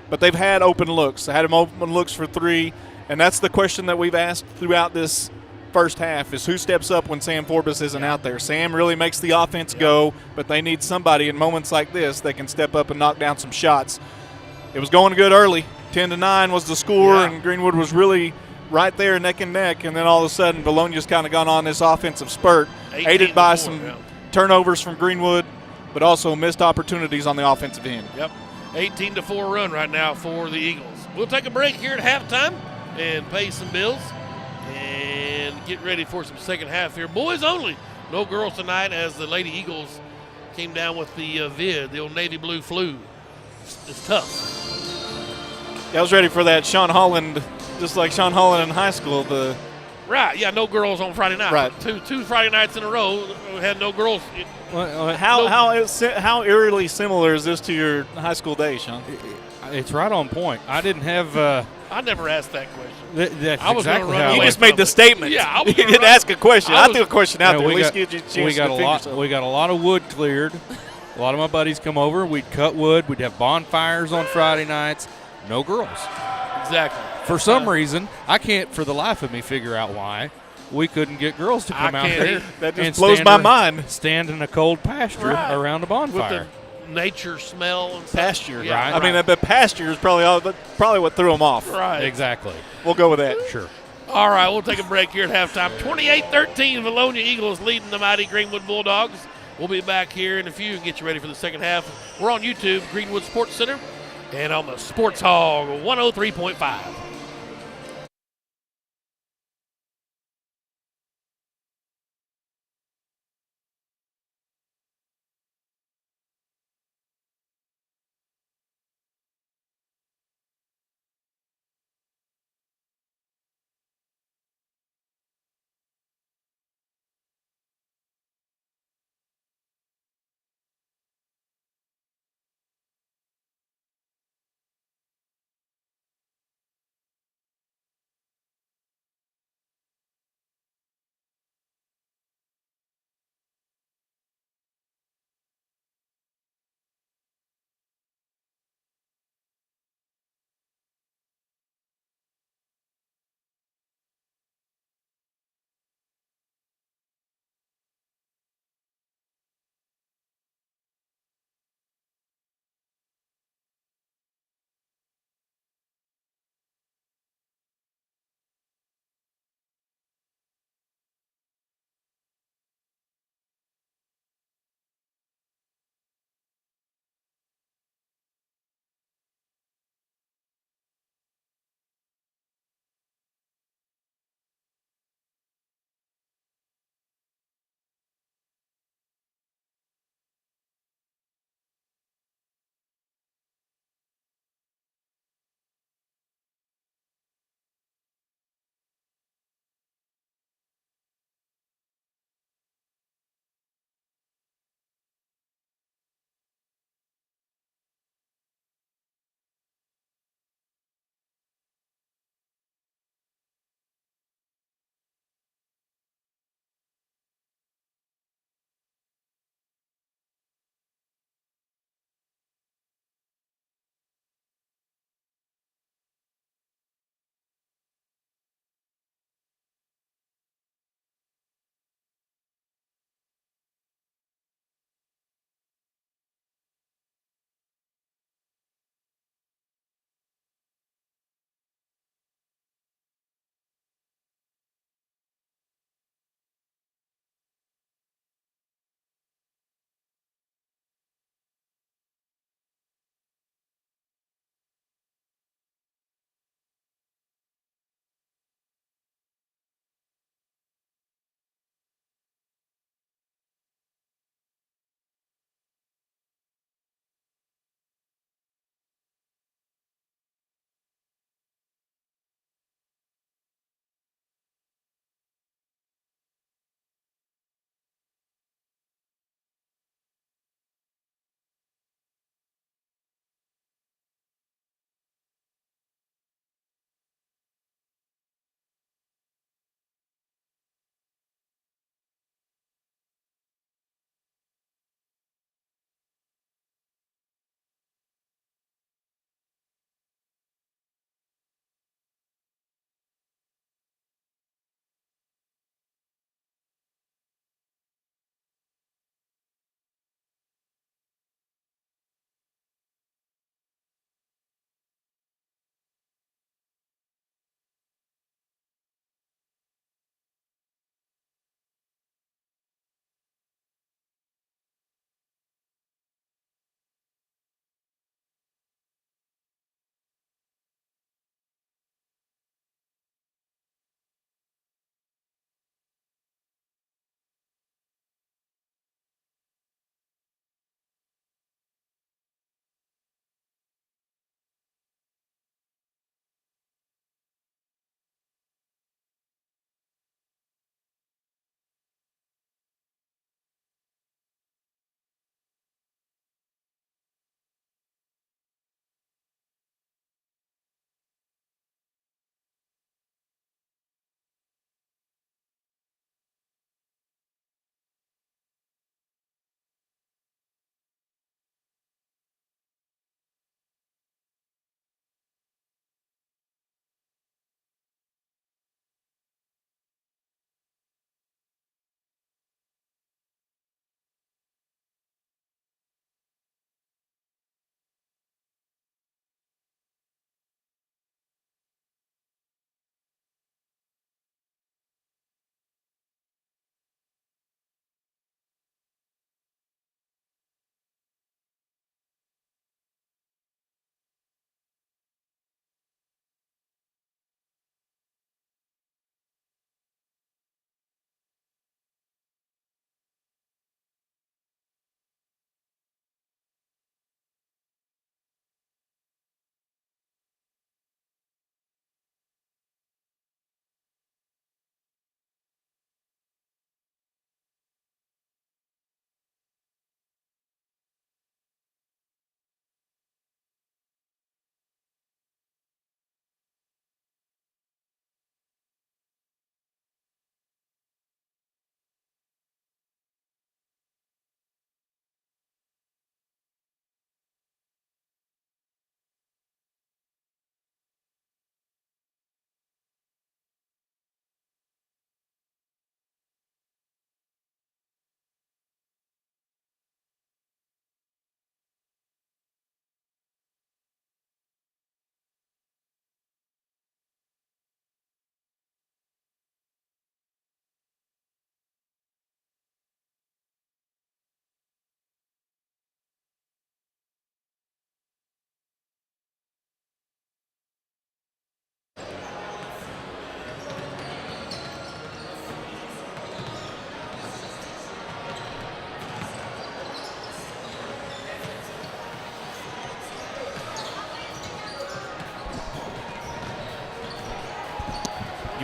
but they've had open looks. They had them open looks for 3, and that's the question that we've asked throughout this first half is who steps up when Sam Forbes isn't out there. Sam really makes the offense go, but they need somebody in moments like this that can step up and knock down some shots. It was going good early. 10-9 was the score, and Greenwood was really right there neck and neck, and then all of a sudden Vilonia's kind of gone on this offensive spurt, aided by some turnovers from Greenwood, but also missed opportunities on the offensive end. 18-4 run right now for the Eagles. We'll take a break here at halftime and pay some bills and get ready for some second half here. Boys only. No girls tonight as the Lady Eagles came down with the vid, the old navy blue flu. It's tough. I was ready for that Sean Holland, just like Sean Holland in high school. No girls on Friday night. Right. Two Friday nights in a row, we had no girls. How eerily similar is this to your high school days, Sean? It's right on point. I didn't have. I never asked that question. That's I was exactly run how. You just made the statement. Yeah, you didn't ask a question. I threw a question out there. We At least give you a chance we got to a defend lot. yourself. We got a lot of wood cleared. A lot of my buddies come over. We'd cut wood. We'd have bonfires on Friday nights. No girls. Exactly. For some reason, I can't for the life of me figure out why we couldn't get girls to come out there. That just blows my mind. Stand in a cold pasture around a bonfire. With the nature smell and pasture, stuff. right? I mean, the pasture is probably what threw them off. Right. Exactly. We'll go with that. Sure. All right, we'll take a break here at halftime. 28-13, Vilonia Eagles leading the mighty Greenwood Bulldogs. We'll be back here in a few and get you ready for the second half. We're on YouTube, Greenwood Sports Center, and on the Sports Hog 103.5.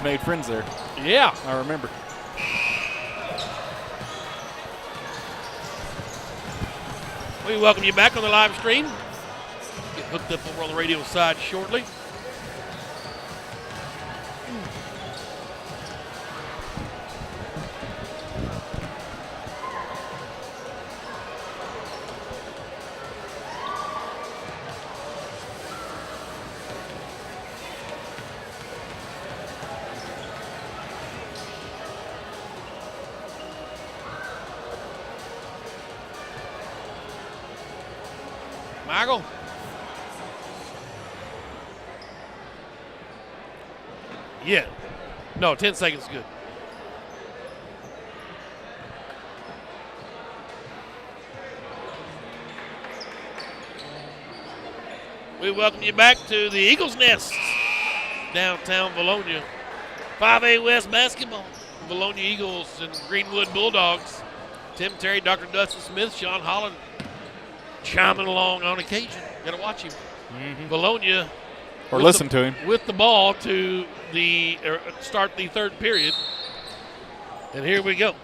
made friends there. Yeah. I remember. We welcome you back on the live stream. Get hooked up over on the radio side shortly. Michael. Yeah. No, 10 seconds is good. We welcome you back to the Eagles Nest, downtown Vilonia. 5A West basketball. Vilonia Eagles and Greenwood Bulldogs. Tim Terry, Dr. Dustin Smith, Sean Holland chiming along on occasion. Got to watch him. Vilonia. Or listen to him. With the ball to start the third period. And here we go.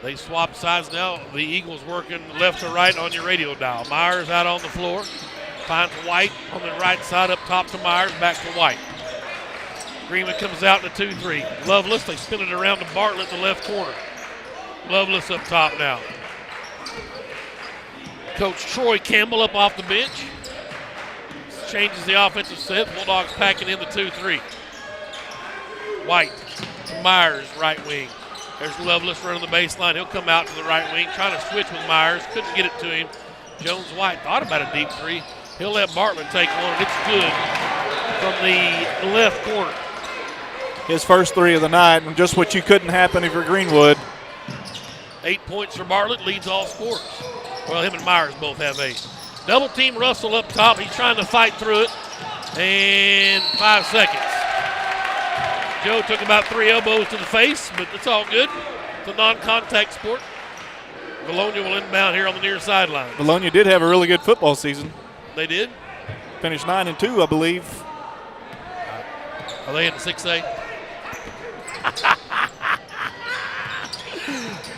They swap sides now. The Eagles working left to right on your radio dial. Myers out on the floor. Finds White on the right side, up top to Myers, back to White. Greenwood comes out in the 2-3. Loveless, they spin it around to Bartlett in the left corner. Loveless up top now. Coach Troy Campbell up off the bench. Changes the offensive set. Bulldogs packing in the 2-3. White to Myers, right wing. There's Loveless running the baseline. He'll come out to the right wing, trying to switch with Myers. Couldn't get it to him. Jones-White thought about a deep three. He'll let Bartlett take one, and it's good from the left corner. His first three of the night, and just what you couldn't happen if you're Greenwood. 8 points for Bartlett, leads all scorers. Well, him and Myers both have 8. Double team Russell up top. He's trying to fight through it. And 5 seconds. Joe took about 3 elbows to the face, but it's all good. It's a non-contact sport. Vilonia will inbound here on the near sideline. Vilonia did have a really good football season. They did? Finished 9-2, I believe. Are they in 6A?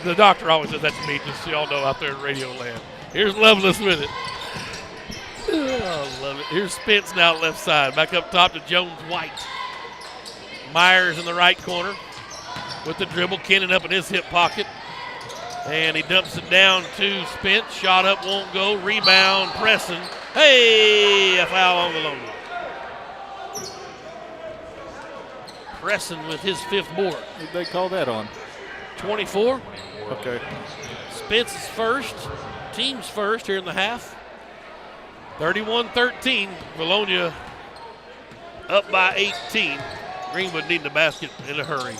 The doctor always says that to me, just so y'all know out there in radio land. Here's Loveless with it. Oh, I love it. Here's Spence now left side. Back up top to Jones-White. Myers in the right corner with the dribble. Kennan up in his hip pocket. And he dumps it down to Spence. Shot up, won't go. Rebound, Preston. Hey, a foul on Vilonia. Preston with his 5th board. What did they call that on? 24. Okay. Spence is first. Team's first here in the half. 31-13. Vilonia up by 18. Greenwood needing a basket in a hurry.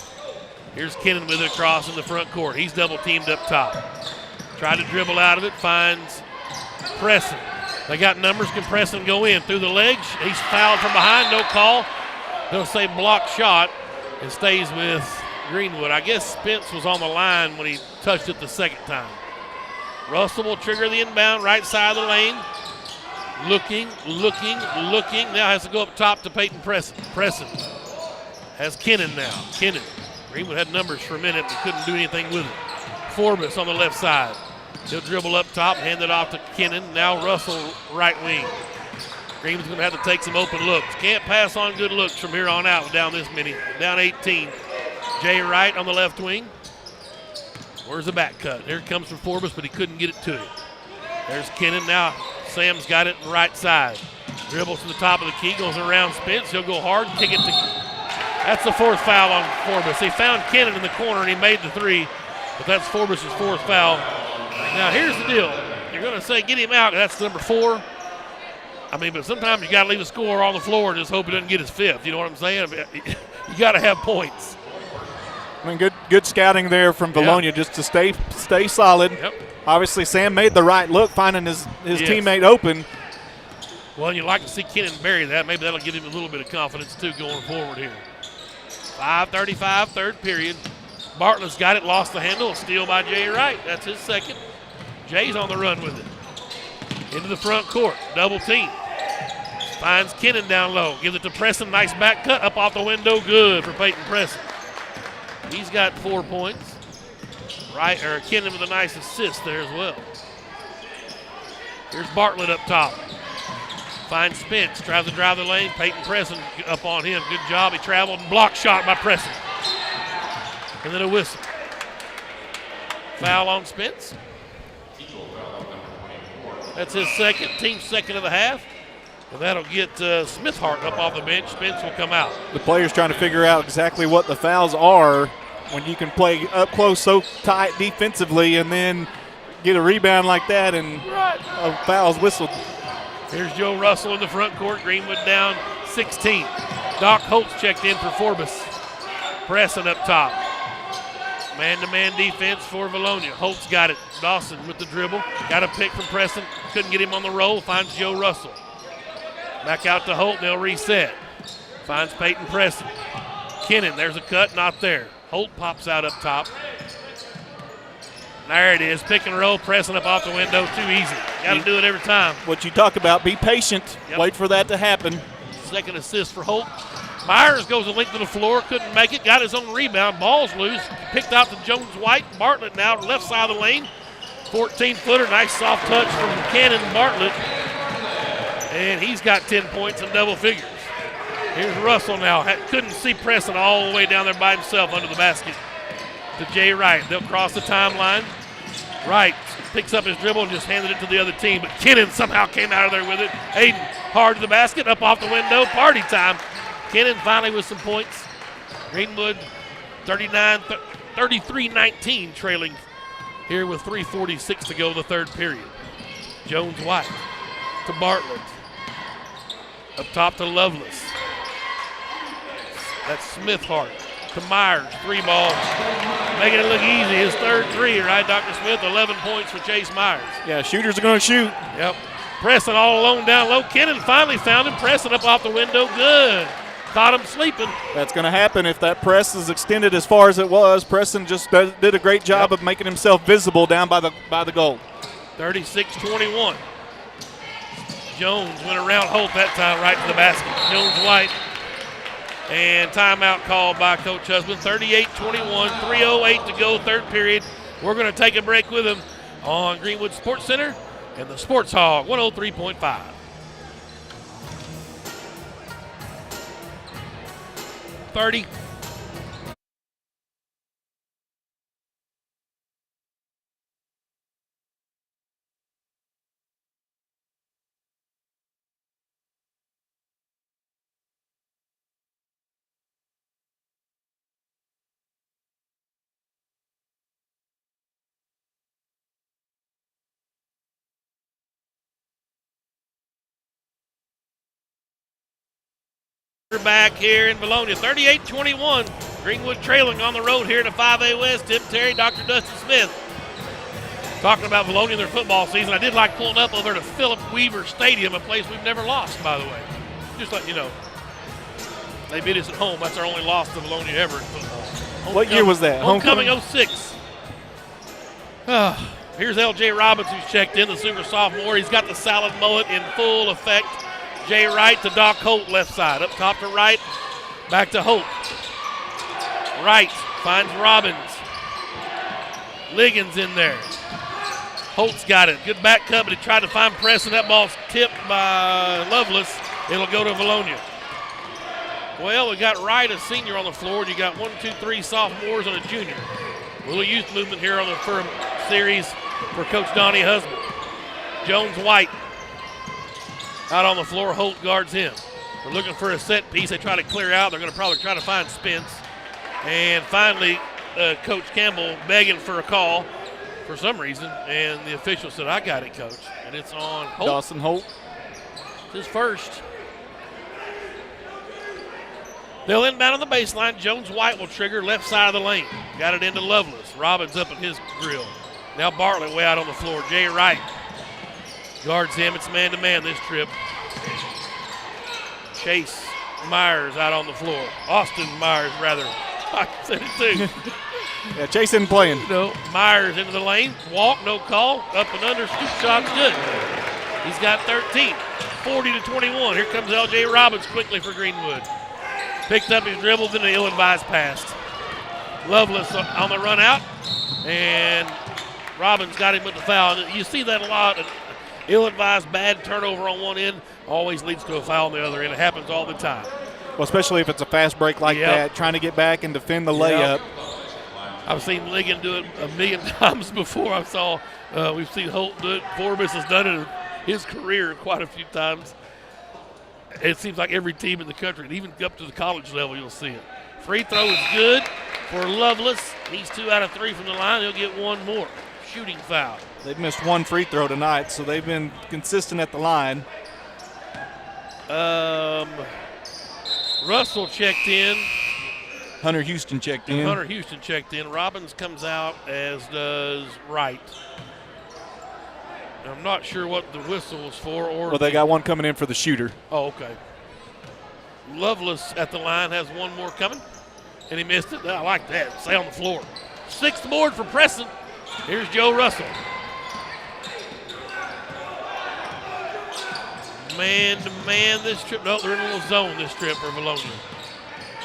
Here's Kennan with it across in the front court. He's double teamed up top. Tried to dribble out of it. Finds Preston. They got numbers. Can Preston go in through the legs? He's fouled from behind. No call. They'll say block shot and stays with Greenwood. I guess Spence was on the line when he touched it the second time. Russell will trigger the inbound right side of the lane. Looking. Now has to go up top to Peyton Preston. Preston has Kennan now. Kennan. Greenwood had numbers for a minute but couldn't do anything with it. Forbes on the left side. He'll dribble up top, hand it off to Kennan. Now Russell right wing. Greenwood's going to have to take some open looks. Can't pass on good looks from here on out down this many. Down 18. Jay Wright on the left wing. Where's the back cut? Here it comes from Forbes, but he couldn't get it to him. There's Kennan. Now Sam's got it on the right side. Dribbles to the top of the key, goes around Spence. He'll go hard and kick it to. That's the 4th foul on Forbes. He found Kennan in the corner and he made the 3, but that's Forbes' 4th foul. Now here's the deal. You're going to say get him out. That's number 4. I mean, but sometimes you got to leave a scorer on the floor and just hope he doesn't get his 5th. You know what I'm saying? You got to have points. I mean, good scouting there from Vilonia just to stay solid. Yep. Obviously, Sam made the right look, finding his teammate open. Well, you like to see Kennan bury that. Maybe that'll give him a little bit of confidence, too, going forward here. 5:35, third period. Bartlett's got it, lost the handle. Steal by Jay Wright. That's his 2nd. Jay's on the run with it. Into the front court. Double team. Finds Kennan down low. Gives it to Preston. Nice back cut up off the window. Good for Peyton Preston. He's got 4 points. Kennan with a nice assist there as well. Here's Bartlett up top. Finds Spence. Tries to drive the lane. Peyton Preston up on him. Good job. He traveled and block shot by Preston. And then a whistle. Foul on Spence. That's his second, team's second of the half. And that'll get Smithhart up off the bench. Spence will come out. The players trying to figure out exactly what the fouls are when you can play up close so tight defensively and then get a rebound like that and a foul's whistled. Here's Joe Russell in the front court. Greenwood down 16. Doc Holtz checked in for Forbes. Preston up top. Man-to-man defense for Vilonia. Holtz got it. Dawson with the dribble. Got a pick from Preston. Couldn't get him on the roll. Finds Joe Russell. Back out to Holt. They'll reset. Finds Peyton Preston. Kennan, there's a cut. Not there. Holt pops out up top. There it is. Pick and roll. Preston up off the window. Too easy. Got to do it every time. What you talk about, be patient. Yep. Wait for that to happen. Second assist for Holt. Myers goes the length of the floor, couldn't make it, got his own rebound, ball's loose, picked out to Jones White. Bartlett now to left side of the lane. 14-footer, nice soft touch from Cannon Bartlett. And he's got 10 points in double figures. Here's Russell now. Couldn't see Preston all the way down there by himself under the basket to Jay Wright. They'll cross the timeline. Wright picks up his dribble and just handed it to the other team, but Kennan somehow came out of there with it. Hayden hard to the basket, up off the window, party time. Kennan finally with some points. Greenwood 33-19 trailing here with 3:46 to go the third period. Jones White to Bartlett. Up top to Lovelace. That's Smithhart to Myers. 3 balls. Making it look easy. His third 3, right, Dr. Smith? 11 points for Chase Myers. Yeah, shooters are going to shoot. Yep. Preston all alone down low. Kennan finally found him. Preston up off the window. Good. Caught him sleeping. That's going to happen if that press is extended as far as it was. Preston just did a great job of making himself visible down by the goal. 36-21. Jones went around Holt that time right to the basket. Jones White. And timeout called by Coach Husband. 38-21, 3:08 to go, third period. We're going to take a break with him on Greenwood Sports Center and the Sports Hog 103.5. Back here in Vilonia, 38-21. Greenwood trailing on the road here to 5A West. Tim Terry, Dr. Dustin Smith. Talking about Vilonia in their football season, I did like pulling up over to Philip Weaver Stadium, a place we've never lost, by the way. Just let you know. They beat us at home. That's our only loss to Vilonia ever in football. What year was that? Homecoming 06. Here's L.J. Robbins, who's checked in, the super sophomore. He's got the salad mullet in full effect. Jay Wright to Doc Holt, left side. Up top to Wright, back to Holt. Wright finds Robbins. Liggins in there. Holt's got it. Good back cut, but he tried to find Preston. That ball's tipped by Lovelace. It'll go to Vilonia. Well, we got Wright, a senior, on the floor, and you got 1, 2, 3 sophomores and a junior. A little youth movement here on the firm series for Coach Donnie Husband. Jones White out on the floor. Holt guards him. We're looking for a set piece. They try to clear out. They're going to probably try to find Spence. And finally, Coach Campbell begging for a call for some reason. And the official said, I got it, Coach. And it's on Holt. Dawson Holt. His first. They'll inbound on the baseline. Jones White will trigger left side of the lane. Got it into Lovelace. Robbins up at his grill. Now Bartlett way out on the floor. Jay Wright guards him. It's man-to-man this trip. Chase Myers out on the floor. Austin Myers, rather. I said it too. Yeah, Chase isn't playing. No, Myers into the lane. Walk, no call. Up and under. Scoop shot's good. He's got 13. 40-21. Here comes L.J. Robbins quickly for Greenwood. Picked up his dribble, then the ill-advised pass. Lovelace on the run out, and Robbins got him with the foul. You see that a lot. An ill-advised bad turnover on one end always leads to a foul on the other end. It happens all the time. Well, especially if it's a fast break like that, trying to get back and defend the layup. I've seen Ligon do it a million times before. We've seen Holt do it. Forbes has done it in his career quite a few times. It seems like every team in the country, and even up to the college level, you'll see it. Free throw is good for Lovelace. He's 2 out of 3 from the line. He'll get one more. Shooting foul. They've missed one free throw tonight, so they've been consistent at the line. Russell checked in. Hunter Houston checked in. Robbins comes out, as does Wright. I'm not sure what the whistle was for. Well, they got one coming in for the shooter. Oh, okay. Lovelace at the line has one more coming, and he missed it. I like that. Stay on the floor. 6th board for Preston. Here's Joe Russell. Man-to-man this trip. No, they're in a little zone this trip for Vilonia.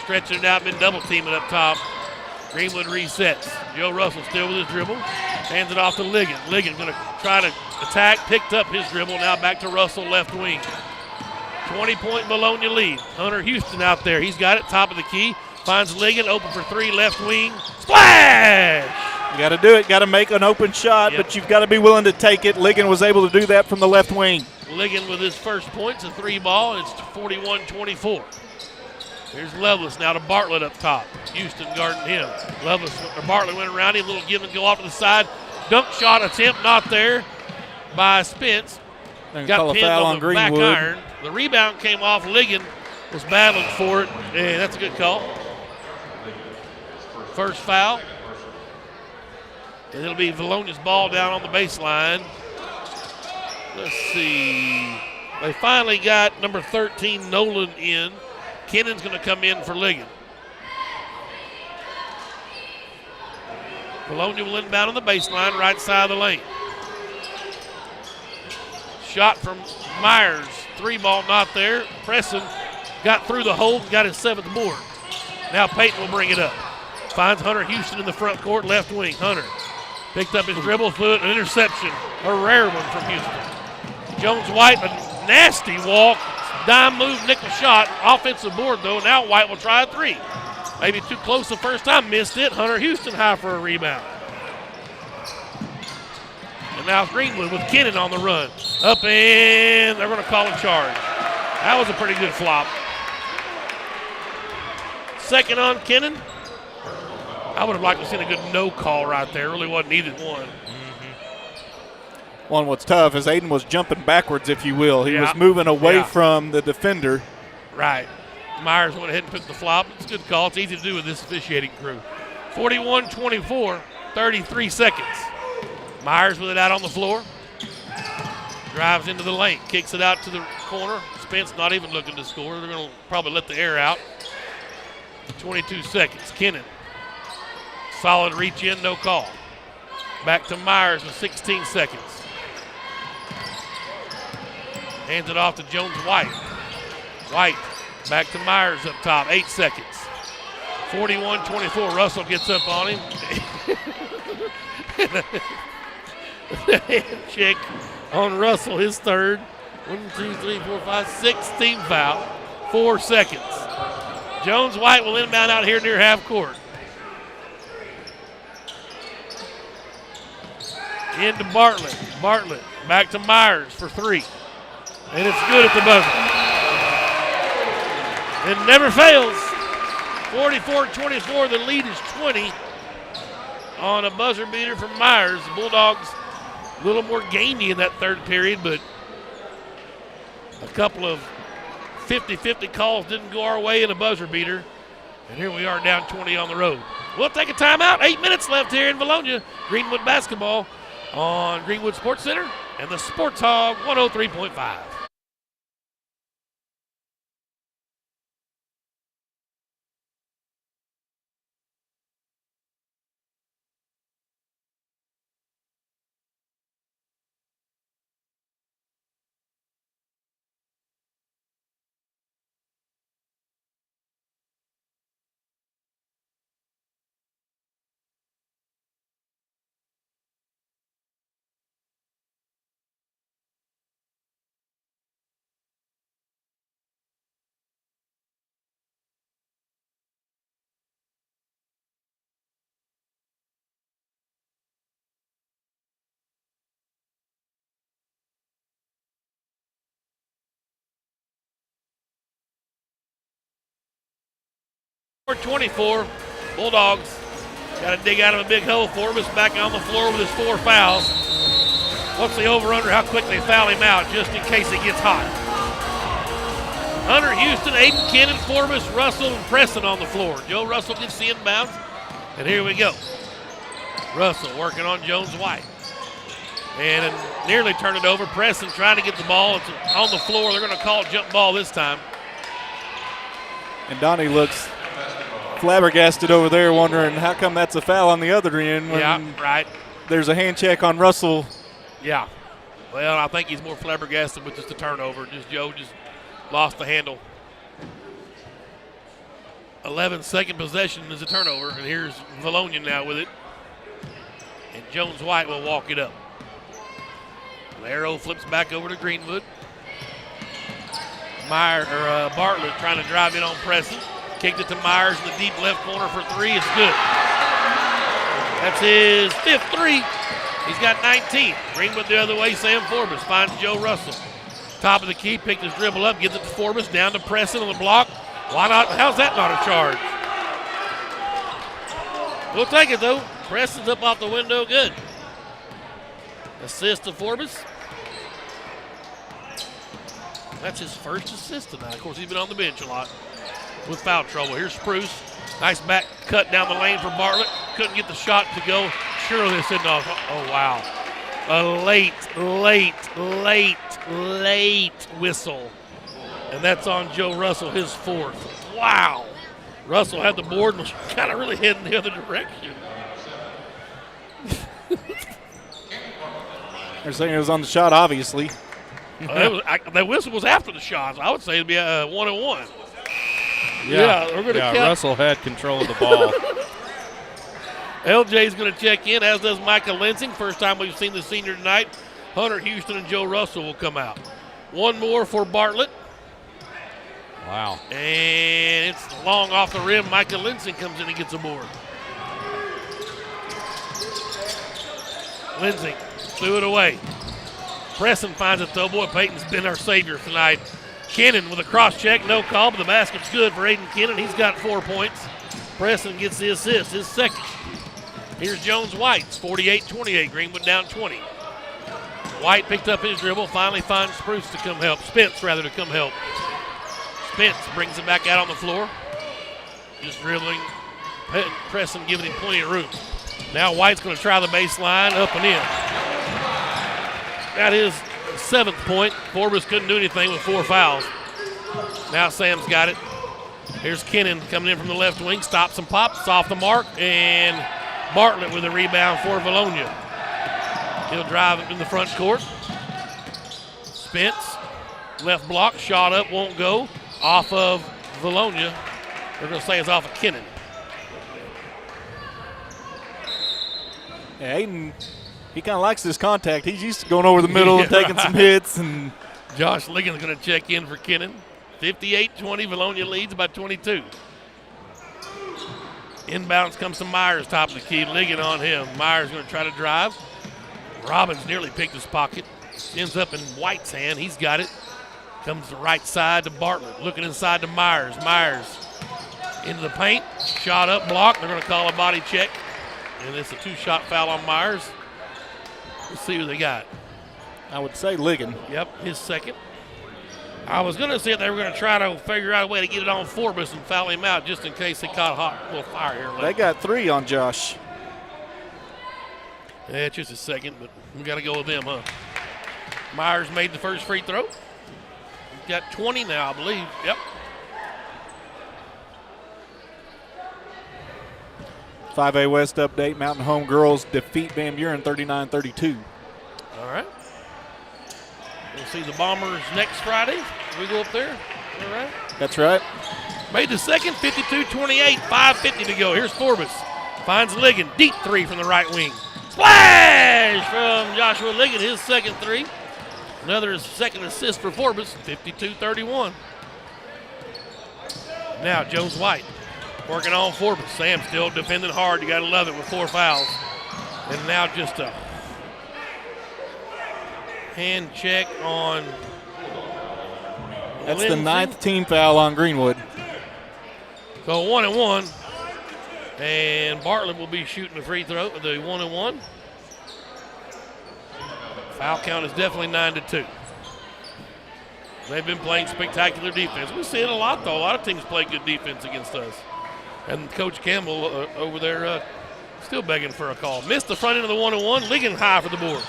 Stretching it out, been double-teaming up top. Greenwood resets. Joe Russell still with his dribble. Hands it off to Ligon. Ligon going to try to attack. Picked up his dribble. Now back to Russell, left wing. 20-point Vilonia lead. Hunter Houston out there. He's got it, top of the key. Finds Ligon, open for 3, left wing. Splash! You got to do it. Got to make an open shot, but you've got to be willing to take it. Ligon was able to do that from the left wing. Ligon with his first points, a 3-ball, and it's 41-24. Here's Lovelace now to Bartlett up top. Houston guarding him. Bartlett went around him, a little give and go off to the side. Dunk shot attempt not there by Spence. Got pinned on the back iron. The rebound came off. Ligon was battling for it, and that's a good call. First foul. And it'll be Vilonia's ball down on the baseline. Let's see. They finally got number 13, Nolan, in. Kennon's going to come in for Ligon. Vilonia will inbound on the baseline, right side of the lane. Shot from Myers. 3-ball not there. Preston got through the hole and got his 7th board. Now Peyton will bring it up. Finds Hunter Houston in the front court, left wing. Hunter picked up his dribble, threw it, an interception. A rare one from Houston. Jones White, a nasty walk. Dime move, nickel shot. Offensive board, though. Now White will try a 3. Maybe too close the first time. Missed it. Hunter Houston high for a rebound. And now it's Greenwood with Kennon on the run. Up and they're going to call a charge. That was a pretty good flop. Second on Kennon. I would have liked to see a good no call right there. Really wasn't needed one. One what's tough is Aiden was jumping backwards, if you will. He was moving away from the defender. Right. Myers went ahead and took the flop. It's a good call. It's easy to do with this officiating crew. 41-24, 33 seconds. Myers with it out on the floor. Drives into the lane, kicks it out to the corner. Spence not even looking to score. They're going to probably let the air out. 22 seconds. Kennon. Solid reach in, no call. Back to Myers with 16 seconds. Hands it off to Jones White. White back to Myers up top, 8 seconds. 41-24, Russell gets up on him. Hand check on Russell, his third. 1, 2, 3, 4, 5, 6, team foul. 4 seconds. Jones White will inbound out here near half court. Into Bartlett. Bartlett back to Myers for 3. And it's good at the buzzer. It never fails. 44-24, the lead is 20 on a buzzer beater from Myers. The Bulldogs a little more gamey in that third period, but a couple of 50-50 calls didn't go our way in a buzzer beater. And here we are down 20 on the road. We'll take a timeout. 8 minutes left here in Vilonia. Greenwood basketball on Greenwood Sports Center and the Sports Hog 103.5. 24, Bulldogs got to dig out of a big hole. Forbes back on the floor with his 4 fouls. What's the over-under? How quick they foul him out, just in case it gets hot. Hunter Houston, Aiden Kennan, Forbes, Russell, and Preston on the floor. Joe Russell gets the inbounds, and here we go. Russell working on Jones White. And nearly turned it over. Preston trying to get the ball. It's on the floor. They're going to call it jump ball this time. And Donnie looks flabbergasted over there, wondering how come that's a foul on the other end when right. There's a hand check on Russell. Yeah. Well, I think he's more flabbergasted with just the turnover. Joe just lost the handle. 11-second possession is a turnover, and here's Vilonia now with it. And Jones White will walk it up. The arrow flips back over to Greenwood. Bartlett trying to drive in on Preston. Kicked it to Myers in the deep left corner for 3. It's good. That's his 5th 3. He's got 19. Greenwood the other way. Sam Forbes finds Joe Russell. Top of the key, picked his dribble up, gives it to Forbes, down to Preston on the block. Why not? How's that not a charge? We'll take it, though. Preston's up off the window, good. Assist to Forbes. That's his first assist tonight. Of course, he's been on the bench a lot with foul trouble. Here's Spruce. Nice back cut down the lane for Bartlett. Couldn't get the shot to go. Surely this isn't off. Oh, wow. A late whistle. And that's on Joe Russell, his 4th. Wow. Russell had the board and was kind of really heading the other direction. They're saying it was on the shot, obviously. That whistle was after the shots. I would say it'd be a 1-on-1. Yeah, we're going to count. Russell had control of the ball. LJ's going to check in, as does Micah Lensing. First time we've seen the senior tonight. Hunter Houston and Joe Russell will come out. One more for Bartlett. Wow. And it's long off the rim. Micah Lensing comes in and gets a board. Lensing threw it away. Preston finds it though. Boy, Peyton's been our savior tonight. Kennan with a cross check, no call, but the basket's good for Aiden Kennan. He's got 4 points. Preston gets the assist, his 2nd. Here's Jones White, 48-28, Greenwood down 20. White picked up his dribble, finally finds Spence to come help. Spence brings it back out on the floor. Just dribbling, Preston giving him plenty of room. Now White's going to try the baseline, up and in. That is 7th point. Forbes couldn't do anything with 4 fouls. Now Sam's got it. Here's Kennan coming in from the left wing, stops and pops off the mark, and Bartlett with a rebound for Vilonia. He'll drive it in the front court. Spence, left block, shot up, won't go. Off of Vilonia. They're going to say it's off of Kennan. Yeah, Aiden, he kind of likes this contact. He's used to going over the middle and taking some hits. And Josh Ligon's going to check in for Kennan. 58-20, Vilonia leads by 22. Inbounds comes to Myers, top of the key. Ligon on him. Myers going to try to drive. Robbins nearly picked his pocket. Ends up in White's hand. He's got it. Comes to the right side to Bartlett. Looking inside to Myers. Myers into the paint. Shot up, blocked. They're going to call a body check. And it's a 2-shot foul on Myers. Let's see who they got. I would say Ligon. Yep, his 2nd. I was going to say they were going to try to figure out a way to get it on Forbes and foul him out just in case he caught a hot little fire here. They got 3 on Josh. Yeah, it's just his 2nd, but we got to go with them, huh? Myers made the first free throw. He's got 20 now, I believe. Yep. .5A West update. Mountain Home girls defeat Van Buren 39-32. All right. We'll see the Bombers next Friday. We go up there. All right. That's right. Made the 2nd, 52-28, 5:50 to go. Here's Forbes. Finds Ligon. Deep 3 from the right wing. Splash from Joshua Ligon, his 2nd 3. Another 2nd assist for Forbes, 52-31. Now Jones White working on Forbes. Sam still defending hard. You got to love it with 4 fouls. And now just a hand check on That's Lindsay. the 9th team foul on Greenwood. So 1-1. And Bartlett will be shooting the free throw, the 1-1. Foul count is definitely 9-2. They've been playing spectacular defense. We see it a lot, though. A lot of teams play good defense against us. And Coach Campbell over there still begging for a call. Missed the front end of the 1-1. Ligon high for the board.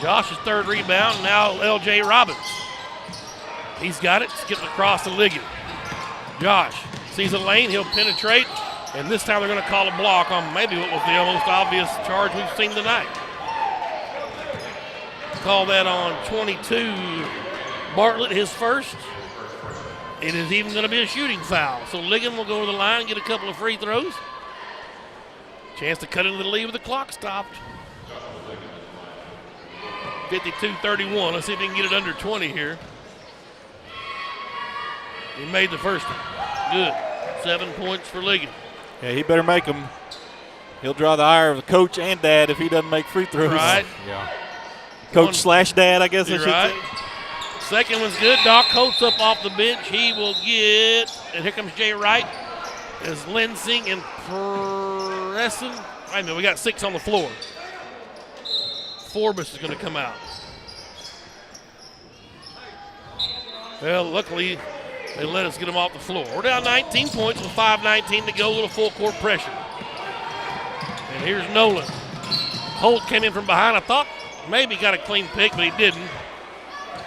Josh's third rebound. Now L.J. Robbins. He's got it. Skipping across to Ligon. Josh sees a lane. He'll penetrate. And this time they're going to call a block on maybe what was the most obvious charge we've seen tonight. Call that on 22. Bartlett, his first. It is even going to be a shooting foul. So Ligon will go to the line and get a couple of free throws. Chance to cut into the lead with the clock stopped. 52-31. Let's see if he can get it under 20 here. He made the first one. Good. 7 points for Ligon. Yeah, he better make them. He'll draw the ire of the coach and dad if he doesn't make free throws. Right. Yeah. Coach / dad, I guess I should say. Second one's good. Doc Coates up off the bench. He will get, and here comes Jay Wright. As Lensing and Presson. Wait a minute, we got 6 on the floor. Forbes is going to come out. Well, luckily, they let us get him off the floor. We're down 19 points with 5:19 to go. A little full court pressure. And here's Nolan. Holt came in from behind. I thought maybe got a clean pick, but he didn't.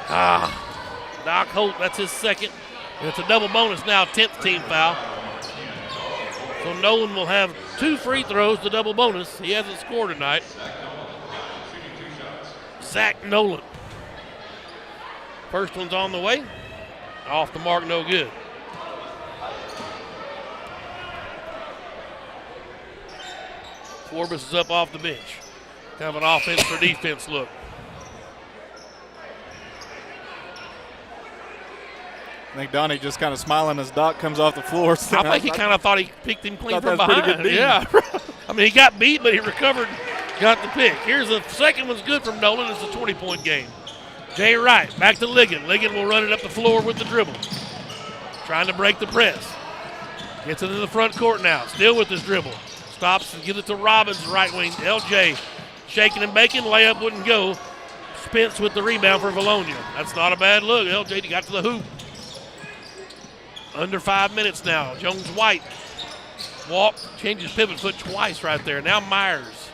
Doc Holt, that's his second. And it's a double bonus now, 10th team foul. So Nolan will have 2 free throws, the double bonus. He hasn't scored tonight. Zach Nolan. First one's on the way. Off the mark, no good. Forbes is up off the bench. Kind of an offense for defense look. I think Donnie just kind of smiling as Doc comes off the floor. I think he kind of thought he picked him clean from that was behind. pretty good. Yeah. I mean, he got beat, but he recovered, got the pick. Here's the second one's good from Nolan. It's a 20-point game. Jay Wright back to Ligon. Ligon will run it up the floor with the dribble. Trying to break the press. Gets it into the front court now. Still with his dribble. Stops and gives it to Robbins, right wing. LJ shaking and baking. Layup wouldn't go. Spence with the rebound for Vilonia. That's not a bad look. LJ got to the hoop. Under 5 minutes now. Jones White. Walk, changes pivot foot twice right there. Now Myers.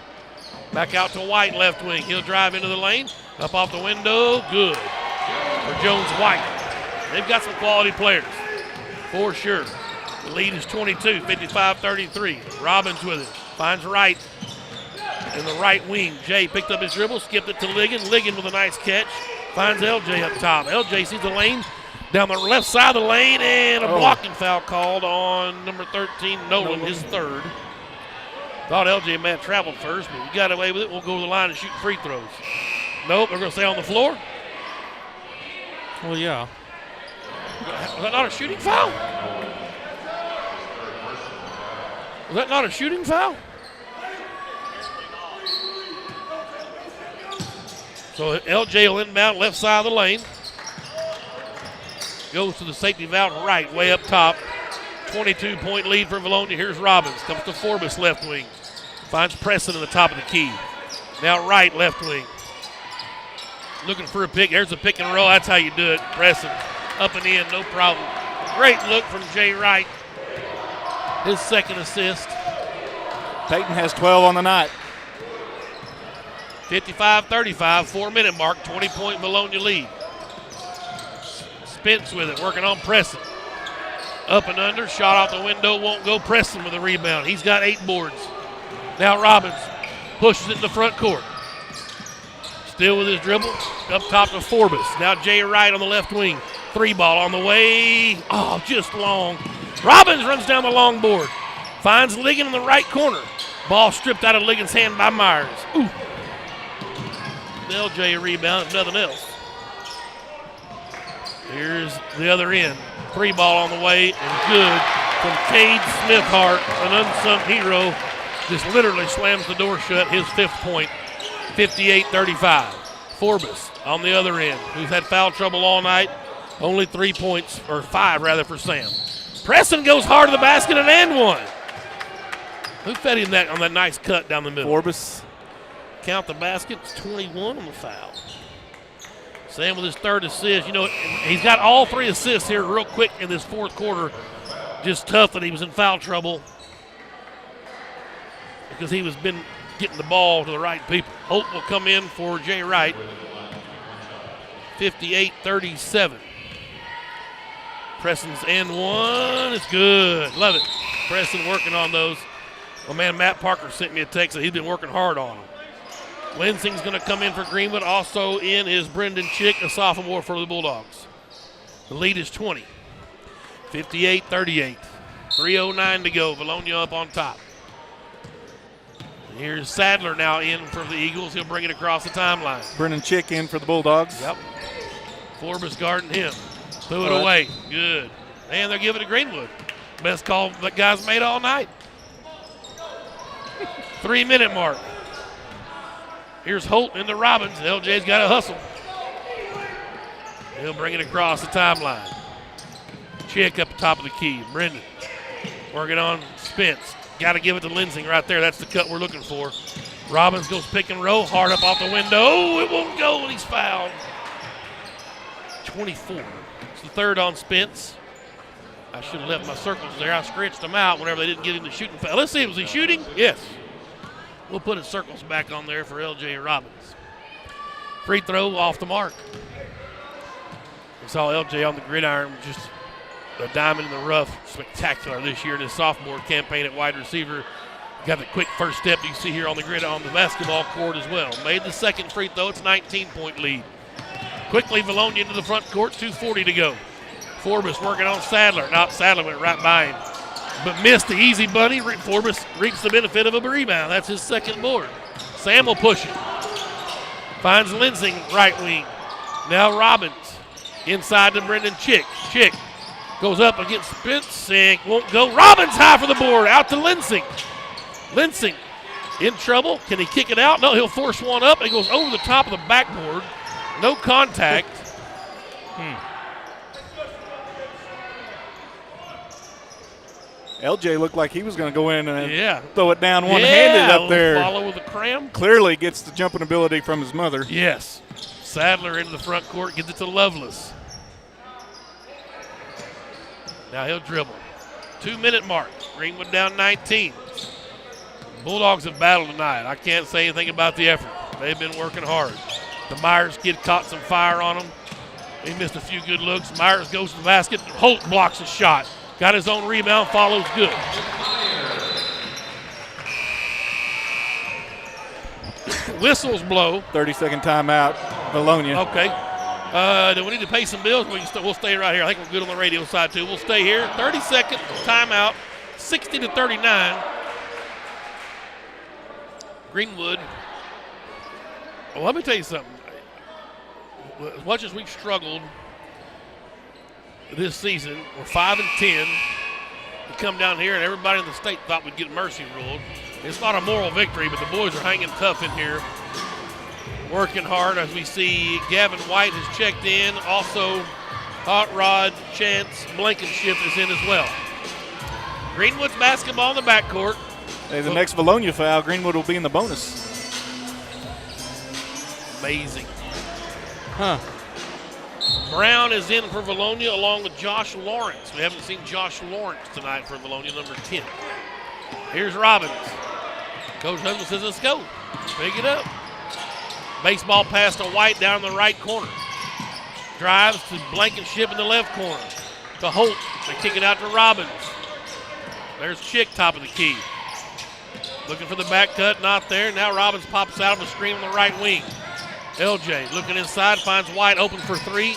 Back out to White, left wing. He'll drive into the lane. Up off the window. Good for Jones White. They've got some quality players, for sure. The lead is 22, 55-33. Robbins with it. Finds Wright in the right wing. Jay picked up his dribble, skipped it to Ligon. Ligon with a nice catch. Finds LJ up top. LJ sees the lane. Down the left side of the lane, and a blocking foul called on number 13, Nolan, his third. Thought LJ may have traveled first, but we got away with it. We'll go to the line and shoot free throws. Nope, they're going to stay on the floor. Well, yeah. Was that not a shooting foul? Was that not a shooting foul? So LJ will inbound left side of the lane. Goes to the safety valve right, way up top. 22-point lead for Vilonia. Here's Robbins. Comes to Forbes, left wing. Finds Preston at the top of the key. Now Wright, left wing. Looking for a pick. There's a pick and roll. That's how you do it. Preston up and in, no problem. Great look from Jay Wright. His second assist. Peyton has 12 on the night. 55-35, 4-minute mark, 20-point Vilonia lead. Spence with it, working on Preston. Up and under, shot out the window, won't go. Preston with a rebound. He's got 8 boards. Now Robbins pushes it in the front court. Still with his dribble, up top to Forbes. Now Jay Wright on the left wing. 3-ball on the way. Oh, just long. Robbins runs down the long board. Finds Ligon in the right corner. Ball stripped out of Ligon's hand by Myers. Ooh. LJ rebound, if nothing else. Here's the other end. 3-ball on the way, and good from Cade Smithhart, an unsung hero. Just literally slams the door shut, his 5th point, 58-35. Forbes on the other end, who's had foul trouble all night. Only 3 points, or 5 rather, for Sam. Preston goes hard to the basket and one. Who fed him that on that nice cut down the middle? Forbes. Count the baskets, 21 on the foul. Sam with his third assist. You know, he's got all 3 assists here real quick in this fourth quarter. Just tough that he was in foul trouble because he was been getting the ball to the right people. Holt will come in for Jay Wright. 58-37. Preston's and one. It's good. Love it. Preston working on those. My man Matt Parker sent me a text that he's been working hard on them. Lansing's going to come in for Greenwood. Also in is Brendan Chick, a sophomore for the Bulldogs. The lead is 20. 58-38. 3:09 to go. Vilonia up on top. Here's Sadler now in for the Eagles. He'll bring it across the timeline. Brendan Chick in for the Bulldogs. Yep. Forbes guarding him. Threw it away. Good. And they're giving it to Greenwood. Best call that guy's made all night. 3-minute mark. Here's Holt into Robbins. LJ's got to hustle. He'll bring it across the timeline. Chick up the top of the key. Brendan working on Spence. Got to give it to Lensing right there. That's the cut we're looking for. Robbins goes pick and roll. Hard up off the window. Oh, it won't go, and he's fouled. 24. It's the third on Spence. I should have left my circles there. I scratched them out whenever they didn't get him the shooting foul. Let's see, was he shooting? Yes. We'll put his circles back on there for LJ Robbins. Free throw off the mark. We saw LJ on the gridiron, just a diamond in the rough. Spectacular this year in his sophomore campaign at wide receiver. Got the quick first step you see here on the grid on the basketball court as well. Made the second free throw. It's a 19-point lead. Quickly, Vilonia into the front court. 2:40 to go. Forbes working on Sadler. Sadler went right by him, but missed the easy bunny. Forbes reaps the benefit of a rebound. That's his second board. Sam will push it. Finds Lensing, right wing. Now Robbins inside to Brendan Chick. Chick goes up against Spence and won't go. Robbins high for the board. Out to Lensing. Lensing in trouble. Can he kick it out? No, he'll force one up. It goes over the top of the backboard. No contact. LJ looked like he was going to go in and throw it down one-handed up there. Follow with a cram. Clearly gets the jumping ability from his mother. Yes. Sadler into the front court, gives it to Lovelace. Now he'll dribble. 2-minute mark. Greenwood down 19. Bulldogs have battled tonight. I can't say anything about the effort. They've been working hard. The Myers kid caught some fire on him. He missed a few good looks. Myers goes to the basket. Holt blocks a shot. Got his own rebound, follows good. Whistles blow. 30-second timeout, Vilonia. Okay. Do we need to pay some bills? We'll stay right here. I think we're good on the radio side, too. We'll stay here. 30-second timeout, 60-39. Greenwood. Well, let me tell you something. As much as we've struggled this season, we're 5-10. We come down here, and everybody in the state thought we'd get mercy ruled. It's not a moral victory, but the boys are hanging tough in here, working hard. As we see, Gavin White has checked in. Also, Hot Rod, Chance, Blankenship is in as well. Greenwood's basketball in the backcourt. Hey, the next Vilonia foul, Greenwood will be in the bonus. Amazing. Brown is in for Vilonia along with Josh Lawrence. We haven't seen Josh Lawrence tonight for Vilonia, number 10. Here's Robbins. Coach Husband says, let's go. Pick it up. Baseball pass to White down in the right corner. Drives to Blankenship in the left corner. To Holt. They kick it out to Robbins. There's Chick, top of the key. Looking for the back cut, not there. Now Robbins pops out of a screen on the right wing. LJ looking inside, finds White open for three.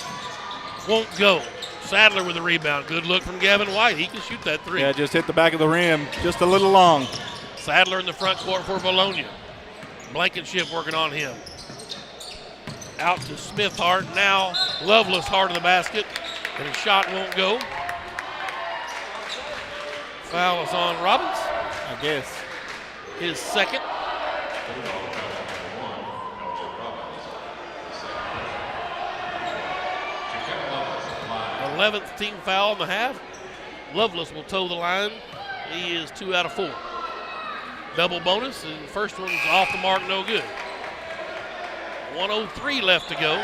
Won't go. Sadler with the rebound. Good look from Gavin White. He can shoot that three. Yeah, just hit the back of the rim. Just a little long. Sadler in the front court for Vilonia. Blankenship working on him. Out to Smithhart. Now Lovelace hard to the basket. And his shot won't go. Foul is on Robbins. I guess. His second. th team foul in the half. Loveless will toe the line. He is 2 out of 4. Double bonus, and the first one's off the mark, no good. 1:03 left to go.